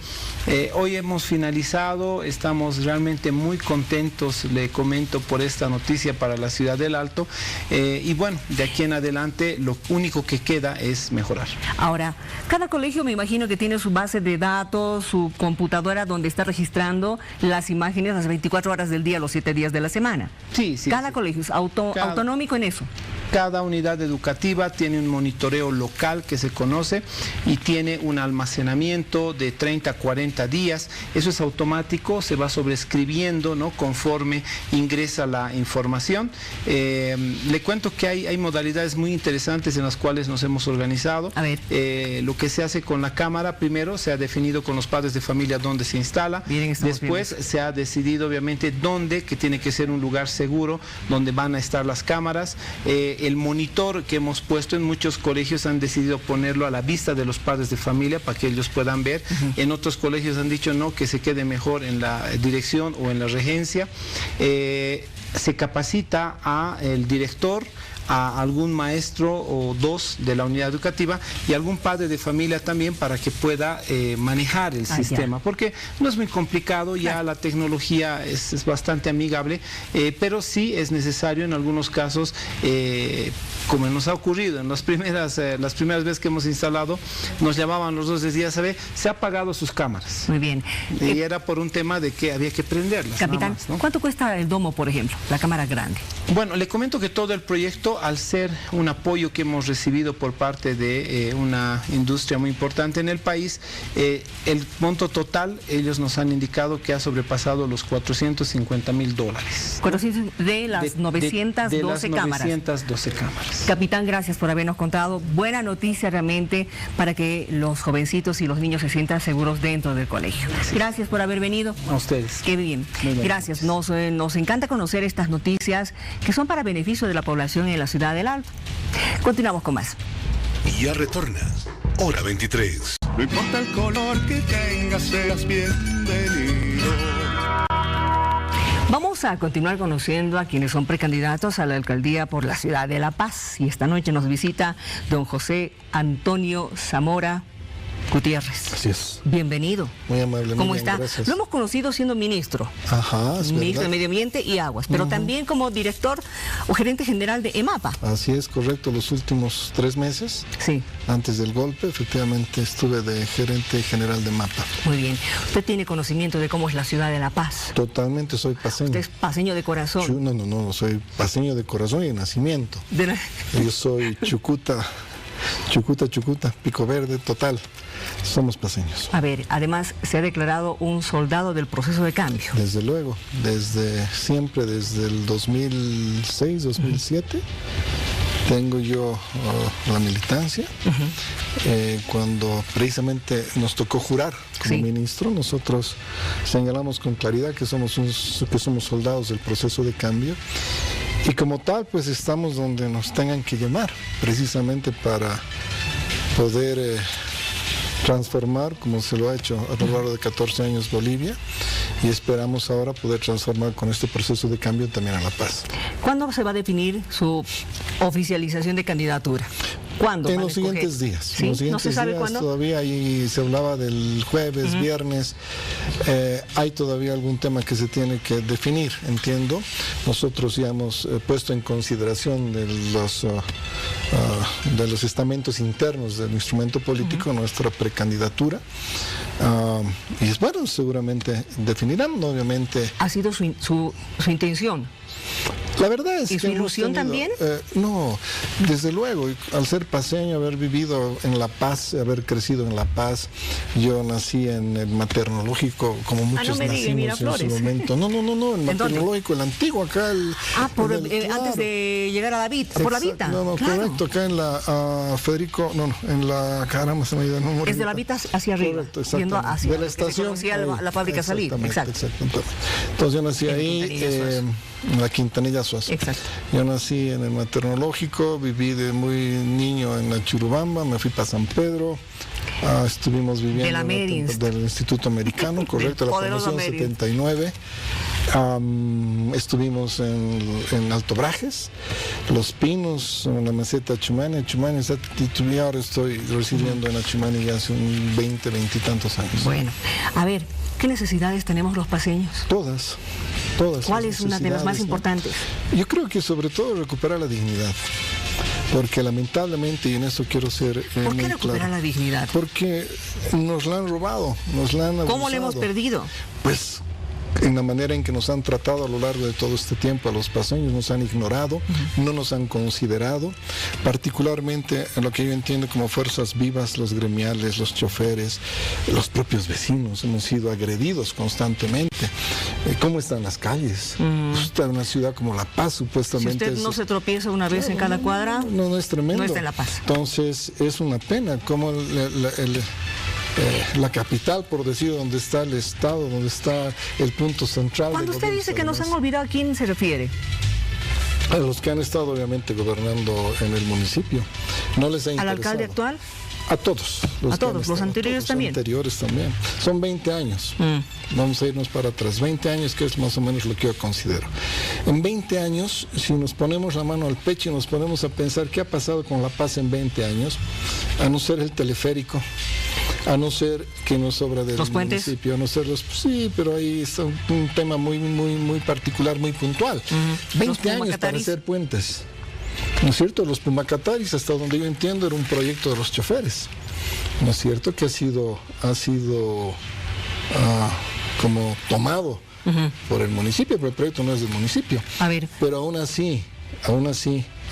[SPEAKER 15] hoy hemos finalizado, estamos realmente muy contentos, le comento, por esta noticia para la ciudad del Alto, y bueno, de aquí en adelante lo único que queda es mejorar.
[SPEAKER 5] Ahora, cada colegio me imagino que tiene su base de datos, su computadora donde está registrando las imágenes las 24 horas del día, los 7 días de la semana.
[SPEAKER 15] Sí.
[SPEAKER 5] Cada colegio es autonómico en eso.
[SPEAKER 15] Cada unidad educativa tiene un monitoreo local que se conoce y tiene un almacenamiento de 30 a 40 días. Eso es automático, se va sobreescribiendo, ¿no? Conforme ingresa la información. Le cuento que hay modalidades muy interesantes en las cuales nos hemos organizado.
[SPEAKER 5] A ver.
[SPEAKER 15] Lo que se hace con la cámara, primero se ha definido con los padres de familia dónde se instala. Después se ha decidido obviamente dónde, que tiene que ser un lugar seguro, donde van a estar las cámaras. El monitor que hemos puesto en muchos colegios han decidido ponerlo a la vista de los padres de familia para que ellos puedan ver. En otros colegios han dicho no, que se quede mejor en la dirección o en la regencia. Se capacita a el director, a algún maestro o 2 de la unidad educativa y algún padre de familia también para que pueda manejar el sistema, porque no es muy complicado, ya la tecnología es bastante amigable, pero sí es necesario en algunos casos, como nos ha ocurrido en las primeras veces que hemos instalado, nos llamaban los 2 días, ¿sabe? Se ha apagado sus cámaras.
[SPEAKER 5] Muy bien.
[SPEAKER 15] Y era por un tema de que había que prenderlas.
[SPEAKER 5] Capitán, más, ¿no? ¿Cuánto cuesta el domo, por ejemplo, la cámara grande?
[SPEAKER 15] Bueno, le comento que todo el proyecto, al ser un apoyo que hemos recibido por parte de una industria muy importante en el país, el monto total, ellos nos han indicado que ha sobrepasado los $450,000.
[SPEAKER 5] 400 de las 912 cámaras.
[SPEAKER 15] 912 cámaras.
[SPEAKER 5] Capitán, gracias por habernos contado. Buena noticia realmente para que los jovencitos y los niños se sientan seguros dentro del colegio. Gracias por haber venido.
[SPEAKER 15] A ustedes.
[SPEAKER 5] Qué bien. Gracias. Nos encanta conocer estas noticias que son para beneficio de la población en la ciudad del Alto. Continuamos con más.
[SPEAKER 16] Y ya retorna, hora 23.
[SPEAKER 12] No importa el color que tengas, seas bienvenido.
[SPEAKER 5] Vamos a continuar conociendo a quienes son precandidatos a la alcaldía por la ciudad de La Paz. Y esta noche nos visita don José Antonio Zamora Gutiérrez.
[SPEAKER 17] Así es.
[SPEAKER 5] Bienvenido.
[SPEAKER 17] Muy amable.
[SPEAKER 5] ¿Cómo está? Gracias. Lo hemos conocido siendo ministro.
[SPEAKER 17] Ajá, es
[SPEAKER 5] ministro de Medio Ambiente y Aguas, pero también como director o gerente general de EMAPA.
[SPEAKER 17] Así es, correcto. Los últimos 3 meses, antes del golpe, efectivamente estuve de gerente general de EMAPA.
[SPEAKER 5] Muy bien. ¿Usted tiene conocimiento de cómo es la ciudad de La Paz?
[SPEAKER 17] Totalmente, soy paceño.
[SPEAKER 5] ¿Usted es paceño de corazón?
[SPEAKER 17] No, soy paceño de corazón y de nacimiento. Yo soy chucuta, Pico Verde, total. Somos paceños.
[SPEAKER 5] A ver, además se ha declarado un soldado del proceso de cambio.
[SPEAKER 17] Desde luego, desde siempre, desde el 2006, 2007, tengo yo la militancia. Cuando precisamente nos tocó jurar como ministro, nosotros señalamos con claridad que somos soldados del proceso de cambio. Y como tal, pues estamos donde nos tengan que llamar, precisamente para poder transformar, como se lo ha hecho a lo largo de 14 años Bolivia, y esperamos ahora poder transformar con este proceso de cambio también a la paz.
[SPEAKER 5] ¿Cuándo se va a definir su oficialización de candidatura? ¿Cuándo?
[SPEAKER 17] En los siguientes días.
[SPEAKER 5] ¿Sí?
[SPEAKER 17] En los siguientes
[SPEAKER 5] ¿No se sabe
[SPEAKER 17] días,
[SPEAKER 5] cuándo?
[SPEAKER 17] todavía ahí se hablaba del jueves, viernes. Hay todavía algún tema que se tiene que definir, entiendo. Nosotros ya hemos puesto en consideración de los estamentos internos del instrumento político nuestra precandidatura. Y bueno, seguramente definirán, obviamente.
[SPEAKER 5] ¿Ha sido su intención?
[SPEAKER 17] La verdad es
[SPEAKER 5] ¿Y su ilusión también?
[SPEAKER 17] No, desde luego, al ser paseño, haber vivido en La Paz, haber crecido en La Paz, yo nací en el maternológico, como muchos nacimos en su momento. No, el maternológico, el antiguo, acá
[SPEAKER 5] antes de llegar a David, por la Vita.
[SPEAKER 17] No, correcto, acá en la Federico, en la, caramba, se me ha ido el nombre.
[SPEAKER 5] Es de la Vita hacia arriba,
[SPEAKER 17] correcto,
[SPEAKER 5] yendo hacia
[SPEAKER 17] de la estación,
[SPEAKER 5] la fábrica Salida. Exacto.
[SPEAKER 17] Entonces yo nací ahí, en la Quintanilla Suazo.
[SPEAKER 5] Exacto.
[SPEAKER 17] Yo nací en el maternológico, viví de muy niño en la Churubamba, me fui para San Pedro, estuvimos viviendo del Instituto Americano, correcto, la promoción 79. Estuvimos en Alto Brajes, Los Pinos, en la meseta Chumani, y ahora estoy residiendo en la Chumani ya hace 20 y tantos años.
[SPEAKER 5] Bueno, a ver, ¿qué necesidades tenemos los paseños?
[SPEAKER 17] Todas.
[SPEAKER 5] ¿Cuál es una de las más importantes?
[SPEAKER 17] Yo creo que sobre todo recuperar la dignidad. Porque lamentablemente, y en eso quiero ser
[SPEAKER 5] ¿Por qué recuperar la dignidad?
[SPEAKER 17] Porque nos la han robado, nos la han abusado.
[SPEAKER 5] ¿Cómo le hemos perdido?
[SPEAKER 17] Pues en la manera en que nos han tratado a lo largo de todo este tiempo a los paseños, nos han ignorado, no nos han considerado, particularmente en lo que yo entiendo como fuerzas vivas, los gremiales, los choferes, los propios vecinos, hemos sido agredidos constantemente. ¿Cómo están las calles? Está en una ciudad como La Paz, supuestamente.
[SPEAKER 5] Si usted no se tropieza una vez en cada cuadra,
[SPEAKER 17] no es tremendo.
[SPEAKER 5] No está en La Paz.
[SPEAKER 17] Entonces, es una pena como la capital, por decir, donde está el Estado, donde está el punto central.
[SPEAKER 5] Cuando usted dice que nos han olvidado, ¿a quién se refiere?
[SPEAKER 17] A los que han estado obviamente gobernando en el municipio. No les ha interesado.
[SPEAKER 5] ¿Al alcalde actual?
[SPEAKER 17] A todos.
[SPEAKER 5] Los anteriores también.
[SPEAKER 17] Los anteriores también. Son 20 años. Vamos a irnos para atrás. 20 años, que es más o menos lo que yo considero. En 20 años, si nos ponemos la mano al pecho y nos ponemos a pensar qué ha pasado con La Paz en 20 años, a no ser el teleférico, a no ser que nos sobra del municipio, a no ser sí, pero ahí es un tema muy particular, muy puntual. 20 años para hacer puentes. ¿No es cierto? Los Pumacataris, hasta donde yo entiendo, era un proyecto de los choferes. ¿No es cierto? Que ha sido como tomado por el municipio, pero el proyecto no es del municipio.
[SPEAKER 5] A ver.
[SPEAKER 17] Pero aún así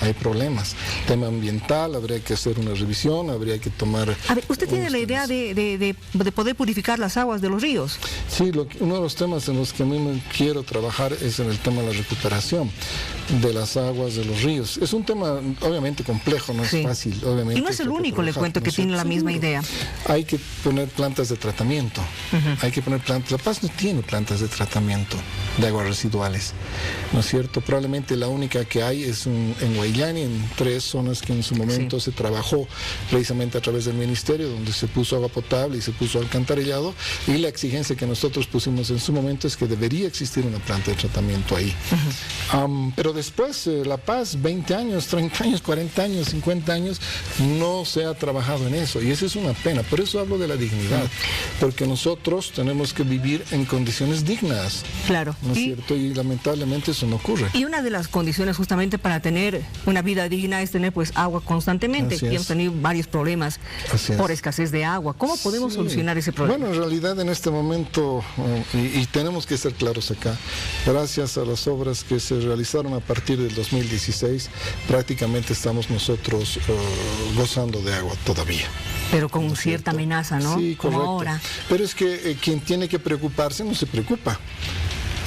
[SPEAKER 17] hay problemas. Tema ambiental, habría que hacer una revisión, habría que tomar...
[SPEAKER 5] A ver, ¿usted tiene la idea de poder purificar las aguas de los ríos?
[SPEAKER 17] Sí, uno de los temas en los que a mí me quiero trabajar es en el tema de la recuperación de las aguas de los ríos. Es un tema obviamente complejo, no es fácil, obviamente.
[SPEAKER 5] Y no es el único, le cuento, que tiene la misma idea.
[SPEAKER 17] Hay que poner plantas de tratamiento. Hay que poner plantas. La Paz no tiene plantas de tratamiento de aguas residuales, ¿no es cierto? Probablemente la única que hay es en Guayllani, en 3 zonas que en su momento se trabajó precisamente a través del ministerio, donde se puso agua potable y se puso alcantarillado, y la exigencia que nosotros pusimos en su momento es que debería existir una planta de tratamiento ahí. Pero después, La Paz, 20 años, 30 años, 40 años, 50 años, no se ha trabajado en eso, y eso es una pena. Por eso hablo de la dignidad, porque nosotros tenemos que vivir en condiciones dignas.
[SPEAKER 5] Claro.
[SPEAKER 17] ¿No es cierto? Y lamentablemente eso no ocurre.
[SPEAKER 5] Y una de las condiciones justamente para tener una vida digna es tener pues agua constantemente. Y hemos tenido varios problemas por escasez de agua. ¿Cómo podemos solucionar ese problema?
[SPEAKER 17] Bueno, en realidad en este momento, y tenemos que ser claros acá, gracias a las obras que se realizaron a partir del 2016, prácticamente estamos nosotros gozando de agua todavía.
[SPEAKER 5] Pero con cierta amenaza, ¿no?
[SPEAKER 17] Sí,
[SPEAKER 5] como
[SPEAKER 17] correcto.
[SPEAKER 5] ahora.
[SPEAKER 17] Pero es que quien tiene que preocuparse no se preocupa.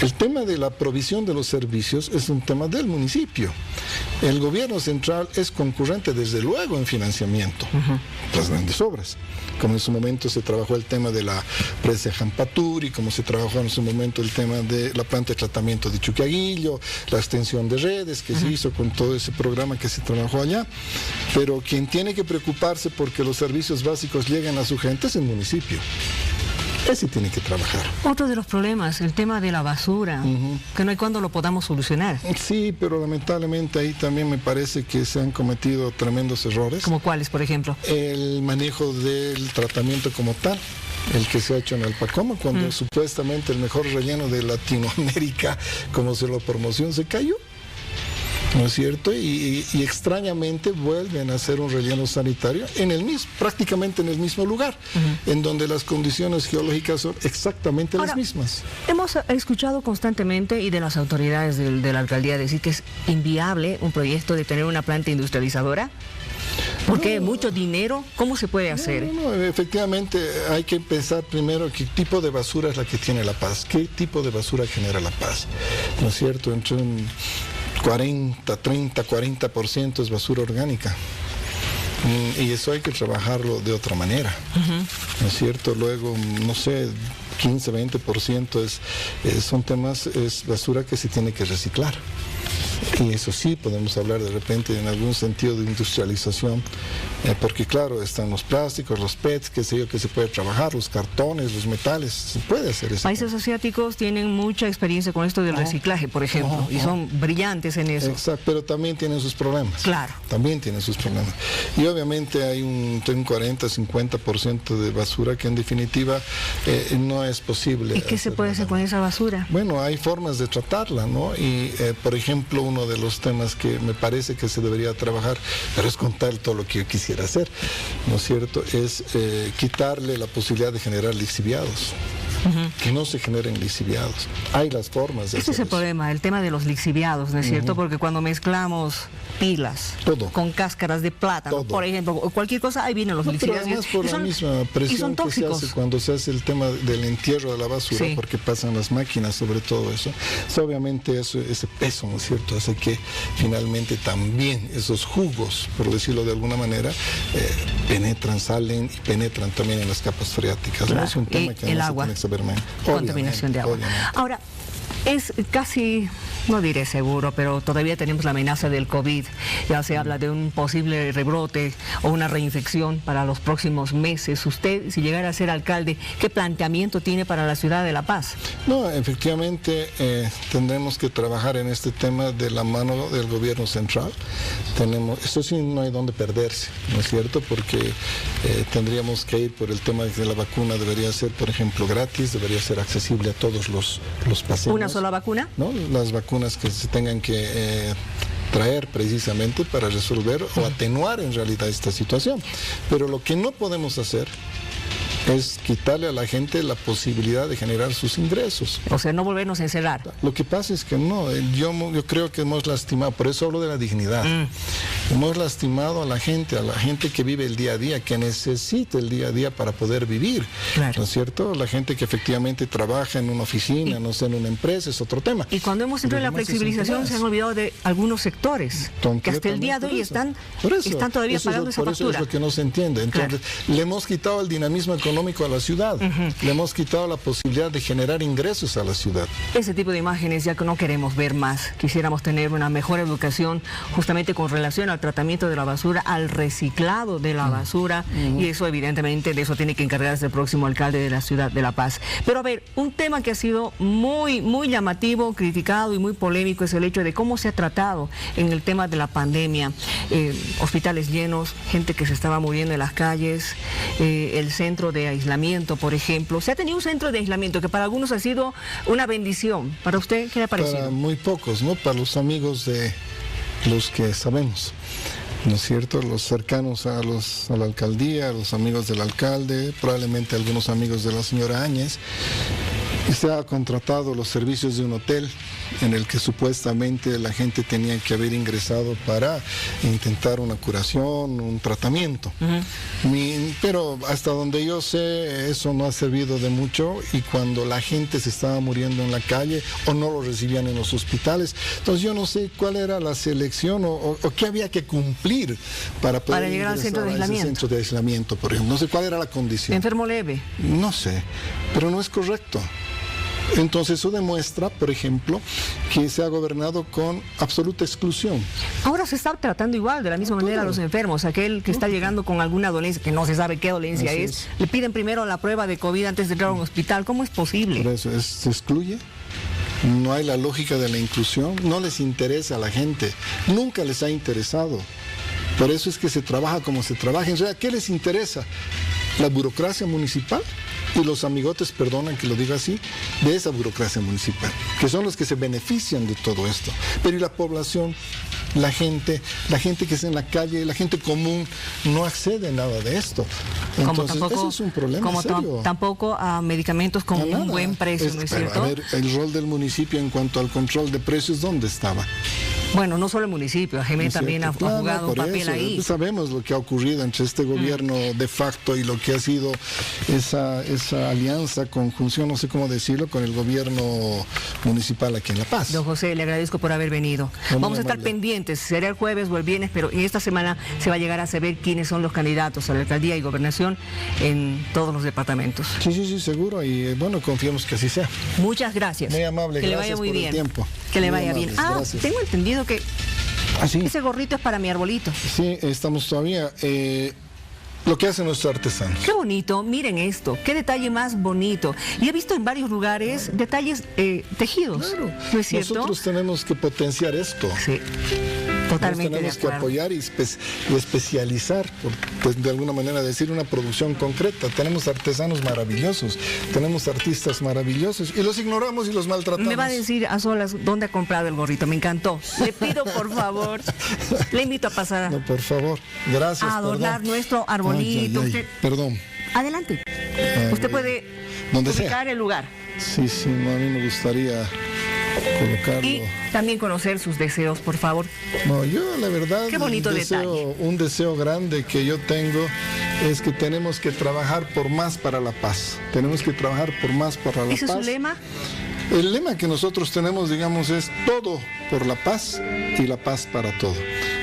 [SPEAKER 17] El tema de la provisión de los servicios es un tema del municipio. El gobierno central es concurrente desde luego en financiamiento, las grandes obras. Como en su momento se trabajó el tema de la presa de Jampaturi, como se trabajó en su momento el tema de la planta de tratamiento de Chuquiaguillo, la extensión de redes que se hizo con todo ese programa que se trabajó allá. Pero quien tiene que preocuparse porque los servicios básicos lleguen a su gente es el municipio. Ese tiene que trabajar.
[SPEAKER 5] Otro de los problemas, el tema de la basura, que no hay cuándo lo podamos solucionar.
[SPEAKER 17] Sí, pero lamentablemente ahí también me parece que se han cometido tremendos errores.
[SPEAKER 5] ¿Como cuáles, por ejemplo?
[SPEAKER 17] El manejo del tratamiento como tal, el que se ha hecho en Alpacoma, cuando supuestamente el mejor relleno de Latinoamérica, como se lo promoción, se cayó. ¿No es cierto? Y extrañamente vuelven a hacer un relleno sanitario prácticamente en el mismo lugar, en donde las condiciones geológicas son exactamente las mismas.
[SPEAKER 5] Hemos escuchado constantemente y de las autoridades de la alcaldía decir que es inviable un proyecto de tener una planta industrializadora. ¿Por qué? ¿Mucho dinero? ¿Cómo se puede hacer?
[SPEAKER 17] No, efectivamente hay que pensar primero qué tipo de basura es la que tiene La Paz, qué tipo de basura genera La Paz, ¿no es cierto? Entre un 40% es basura orgánica. Y eso hay que trabajarlo de otra manera, ¿no es cierto? Luego, no sé, 15-20% es basura que se tiene que reciclar. Y eso sí, podemos hablar de repente en algún sentido de industrialización, porque claro, están los plásticos, los PETs, qué sé yo, que se puede trabajar, los cartones, los metales, se puede hacer eso.
[SPEAKER 5] Países asiáticos tienen mucha experiencia con esto del reciclaje, por ejemplo, y son brillantes en eso.
[SPEAKER 17] Exacto, pero también tienen sus problemas.
[SPEAKER 5] Claro.
[SPEAKER 17] También tienen sus problemas. Y obviamente hay un 40-50% de basura que en definitiva no es posible.
[SPEAKER 5] ¿Y qué se puede hacer con esa basura?
[SPEAKER 17] Bueno, hay formas de tratarla, ¿no? Y por ejemplo, uno de los temas que me parece que se debería trabajar, pero es contar todo lo que yo quisiera hacer, ¿no es cierto? Es quitarle la posibilidad de generar lixiviados. Que no se generen lixiviados. Hay las formas de
[SPEAKER 5] Ese es el problema, el tema de los lixiviados, ¿no es cierto? Porque cuando mezclamos pilas con cáscaras de plátano, por ejemplo, o cualquier cosa, ahí vienen los lixiviados.
[SPEAKER 17] Pero además por la misma presión que se hace cuando se hace el tema del entierro de la basura, porque pasan las máquinas sobre todo eso. Obviamente ese peso, ¿no es cierto? Hace que finalmente también esos jugos, por decirlo de alguna manera, salen y penetran también en las capas freáticas.
[SPEAKER 5] Claro.
[SPEAKER 17] ¿No? Es un tema que
[SPEAKER 5] el
[SPEAKER 17] no
[SPEAKER 5] agua.
[SPEAKER 17] se tiene que saber más.
[SPEAKER 5] Contaminación de agua.
[SPEAKER 17] Obviamente.
[SPEAKER 5] Ahora, es casi, no diré seguro, pero todavía tenemos la amenaza del COVID. Ya se habla de un posible rebrote o una reinfección para los próximos meses. Usted, si llegara a ser alcalde, ¿qué planteamiento tiene para la ciudad de La Paz?
[SPEAKER 17] No, efectivamente tendremos que trabajar en este tema de la mano del gobierno central. Esto sí, no hay dónde perderse, ¿no es cierto? Porque tendríamos que ir por el tema de que la vacuna debería ser, por ejemplo, gratis, debería ser accesible a todos los pacientes.
[SPEAKER 5] ¿Una sola vacuna?
[SPEAKER 17] ¿No? Las vacunas que se tengan que traer precisamente para resolver o atenuar en realidad esta situación. Pero lo que no podemos hacer es quitarle a la gente la posibilidad de generar sus ingresos.
[SPEAKER 5] O sea, no volvernos a encerrar.
[SPEAKER 17] Lo que pasa es que no, yo creo que hemos lastimado, por eso hablo de la dignidad. Hemos lastimado a la gente que vive el día a día, que necesita el día a día para poder vivir. Claro. ¿No es cierto? La gente que efectivamente trabaja en una oficina, no sé, en una empresa, es otro tema.
[SPEAKER 5] Y cuando hemos entrado en la flexibilización se han olvidado de algunos sectores que hasta el día de hoy están todavía pagando esa factura.
[SPEAKER 17] Por eso es lo que no se entiende. Entonces, le hemos quitado el dinamismo económico a la ciudad. Le hemos quitado la posibilidad de generar ingresos a la ciudad.
[SPEAKER 5] Ese tipo de imágenes ya que no queremos ver más. Quisiéramos tener una mejor educación justamente con relación al tratamiento de la basura, al reciclado de la basura, y eso evidentemente de eso tiene que encargarse el próximo alcalde de la ciudad de La Paz. Pero a ver, un tema que ha sido muy llamativo, criticado y muy polémico es el hecho de cómo se ha tratado en el tema de la pandemia. Hospitales llenos, gente que se estaba muriendo en las calles, el centro de aislamiento, por ejemplo. Se ha tenido un centro de aislamiento que para algunos ha sido una bendición. ¿Para usted qué le ha parecido?
[SPEAKER 17] Para muy pocos, ¿no? Para los amigos de los que sabemos, ¿no es cierto? Los cercanos a la alcaldía, los amigos del alcalde, probablemente algunos amigos de la señora Áñez. Y se ha contratado los servicios de un hotel en el que supuestamente la gente tenía que haber ingresado para intentar una curación, un tratamiento. Pero hasta donde yo sé, eso no ha servido de mucho, y cuando la gente se estaba muriendo en la calle o no lo recibían en los hospitales, entonces yo no sé cuál era la selección o qué había que cumplir para poder
[SPEAKER 5] llegar al centro de aislamiento.
[SPEAKER 17] Centro de aislamiento, por ejemplo. No sé cuál era la condición.
[SPEAKER 5] Enfermo leve.
[SPEAKER 17] No sé, pero no es correcto. Entonces eso demuestra, por ejemplo, que se ha gobernado con absoluta exclusión.
[SPEAKER 5] Ahora se está tratando igual, de la misma manera a los enfermos. Aquel que está llegando con alguna dolencia, que no se sabe qué dolencia es, le piden primero la prueba de COVID antes de entrar a un hospital. ¿Cómo es posible?
[SPEAKER 17] Por eso se excluye. No hay la lógica de la inclusión. No les interesa a la gente. Nunca les ha interesado. Por eso es que se trabaja como se trabaja. En realidad, ¿qué les interesa? La burocracia municipal y los amigotes, perdonan que lo diga así, de esa burocracia municipal, que son los que se benefician de todo esto. Pero ¿y la población? La gente que está en la calle, la gente común, no accede a nada de esto. Entonces, eso es un problema serio.
[SPEAKER 5] Tampoco a medicamentos con un buen precio, ¿no es cierto?
[SPEAKER 17] A ver, el rol del municipio en cuanto al control de precios, ¿dónde estaba?
[SPEAKER 5] Bueno, no solo el municipio, AGEMET también ha jugado un papel ahí.
[SPEAKER 17] Sabemos lo que ha ocurrido entre este gobierno de facto y lo que ha sido esa alianza, conjunción, no sé cómo decirlo, con el gobierno municipal aquí en La Paz.
[SPEAKER 5] Don José, le agradezco por haber venido. Vamos a estar pendientes, será el jueves o el viernes, pero en esta semana se va a llegar a saber quiénes son los candidatos a la alcaldía y gobernación en todos los departamentos.
[SPEAKER 17] Sí, seguro, y bueno, confiamos que así sea.
[SPEAKER 5] Muchas gracias.
[SPEAKER 17] Muy amable,
[SPEAKER 5] que le vaya muy bien. Que le vaya bien.
[SPEAKER 17] Gracias.
[SPEAKER 5] Tengo entendido que ese gorrito es para mi arbolito.
[SPEAKER 17] Sí, estamos todavía... lo que hace nuestro artesano.
[SPEAKER 5] Qué bonito, miren esto, qué detalle más bonito. Y he visto en varios lugares detalles tejidos,
[SPEAKER 17] claro.
[SPEAKER 5] ¿No es cierto?
[SPEAKER 17] Nosotros tenemos que potenciar esto.
[SPEAKER 5] Sí. Totalmente
[SPEAKER 17] tenemos que apoyar y especializar, pues, de alguna manera decir una producción concreta. Tenemos artesanos maravillosos, tenemos artistas maravillosos y los ignoramos y los maltratamos.
[SPEAKER 5] Me va a decir a solas dónde ha comprado el gorrito, me encantó. Le pido por favor, le invito a pasar.
[SPEAKER 17] No, por favor, gracias.
[SPEAKER 5] A adornar nuestro arbolito.
[SPEAKER 17] Perdón.
[SPEAKER 5] Adelante. Usted puede ubicar el lugar.
[SPEAKER 17] Sí, no, a mí me gustaría colocarlo.
[SPEAKER 5] Y también conocer sus deseos, por favor.
[SPEAKER 17] No, yo la verdad,
[SPEAKER 5] qué bonito detalle.
[SPEAKER 17] Un deseo grande que yo tengo es que tenemos que trabajar por más para la paz. Tenemos que trabajar por más para la paz.
[SPEAKER 5] ¿Ese es su lema?
[SPEAKER 17] El lema que nosotros tenemos, digamos, es todo por la paz y la paz para todo.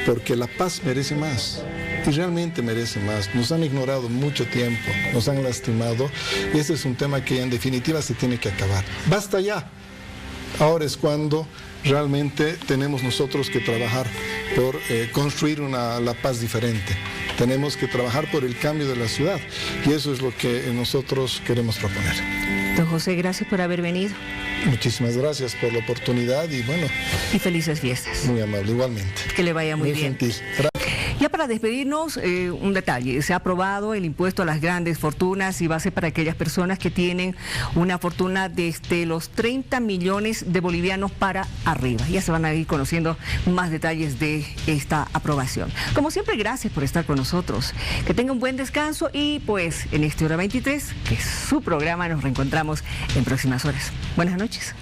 [SPEAKER 17] Porque la paz merece más. Y realmente merece más. Nos han ignorado mucho tiempo, nos han lastimado. Y este es un tema que en definitiva se tiene que acabar. ¡Basta ya! Ahora es cuando realmente tenemos nosotros que trabajar por construir la paz diferente. Tenemos que trabajar por el cambio de la ciudad y eso es lo que nosotros queremos proponer.
[SPEAKER 5] Don José, gracias por haber venido.
[SPEAKER 17] Muchísimas gracias por la oportunidad y bueno.
[SPEAKER 5] Y felices fiestas.
[SPEAKER 17] Muy amable, igualmente.
[SPEAKER 5] Que le vaya muy bien.
[SPEAKER 17] Gentil.
[SPEAKER 5] Ya para despedirnos, un detalle. Se ha aprobado el impuesto a las grandes fortunas y va a ser para aquellas personas que tienen una fortuna desde los 30 millones de bolivianos para arriba. Ya se van a ir conociendo más detalles de esta aprobación. Como siempre, gracias por estar con nosotros. Que tenga un buen descanso y pues en este Hora 23, que es su programa, nos reencontramos en próximas horas. Buenas noches.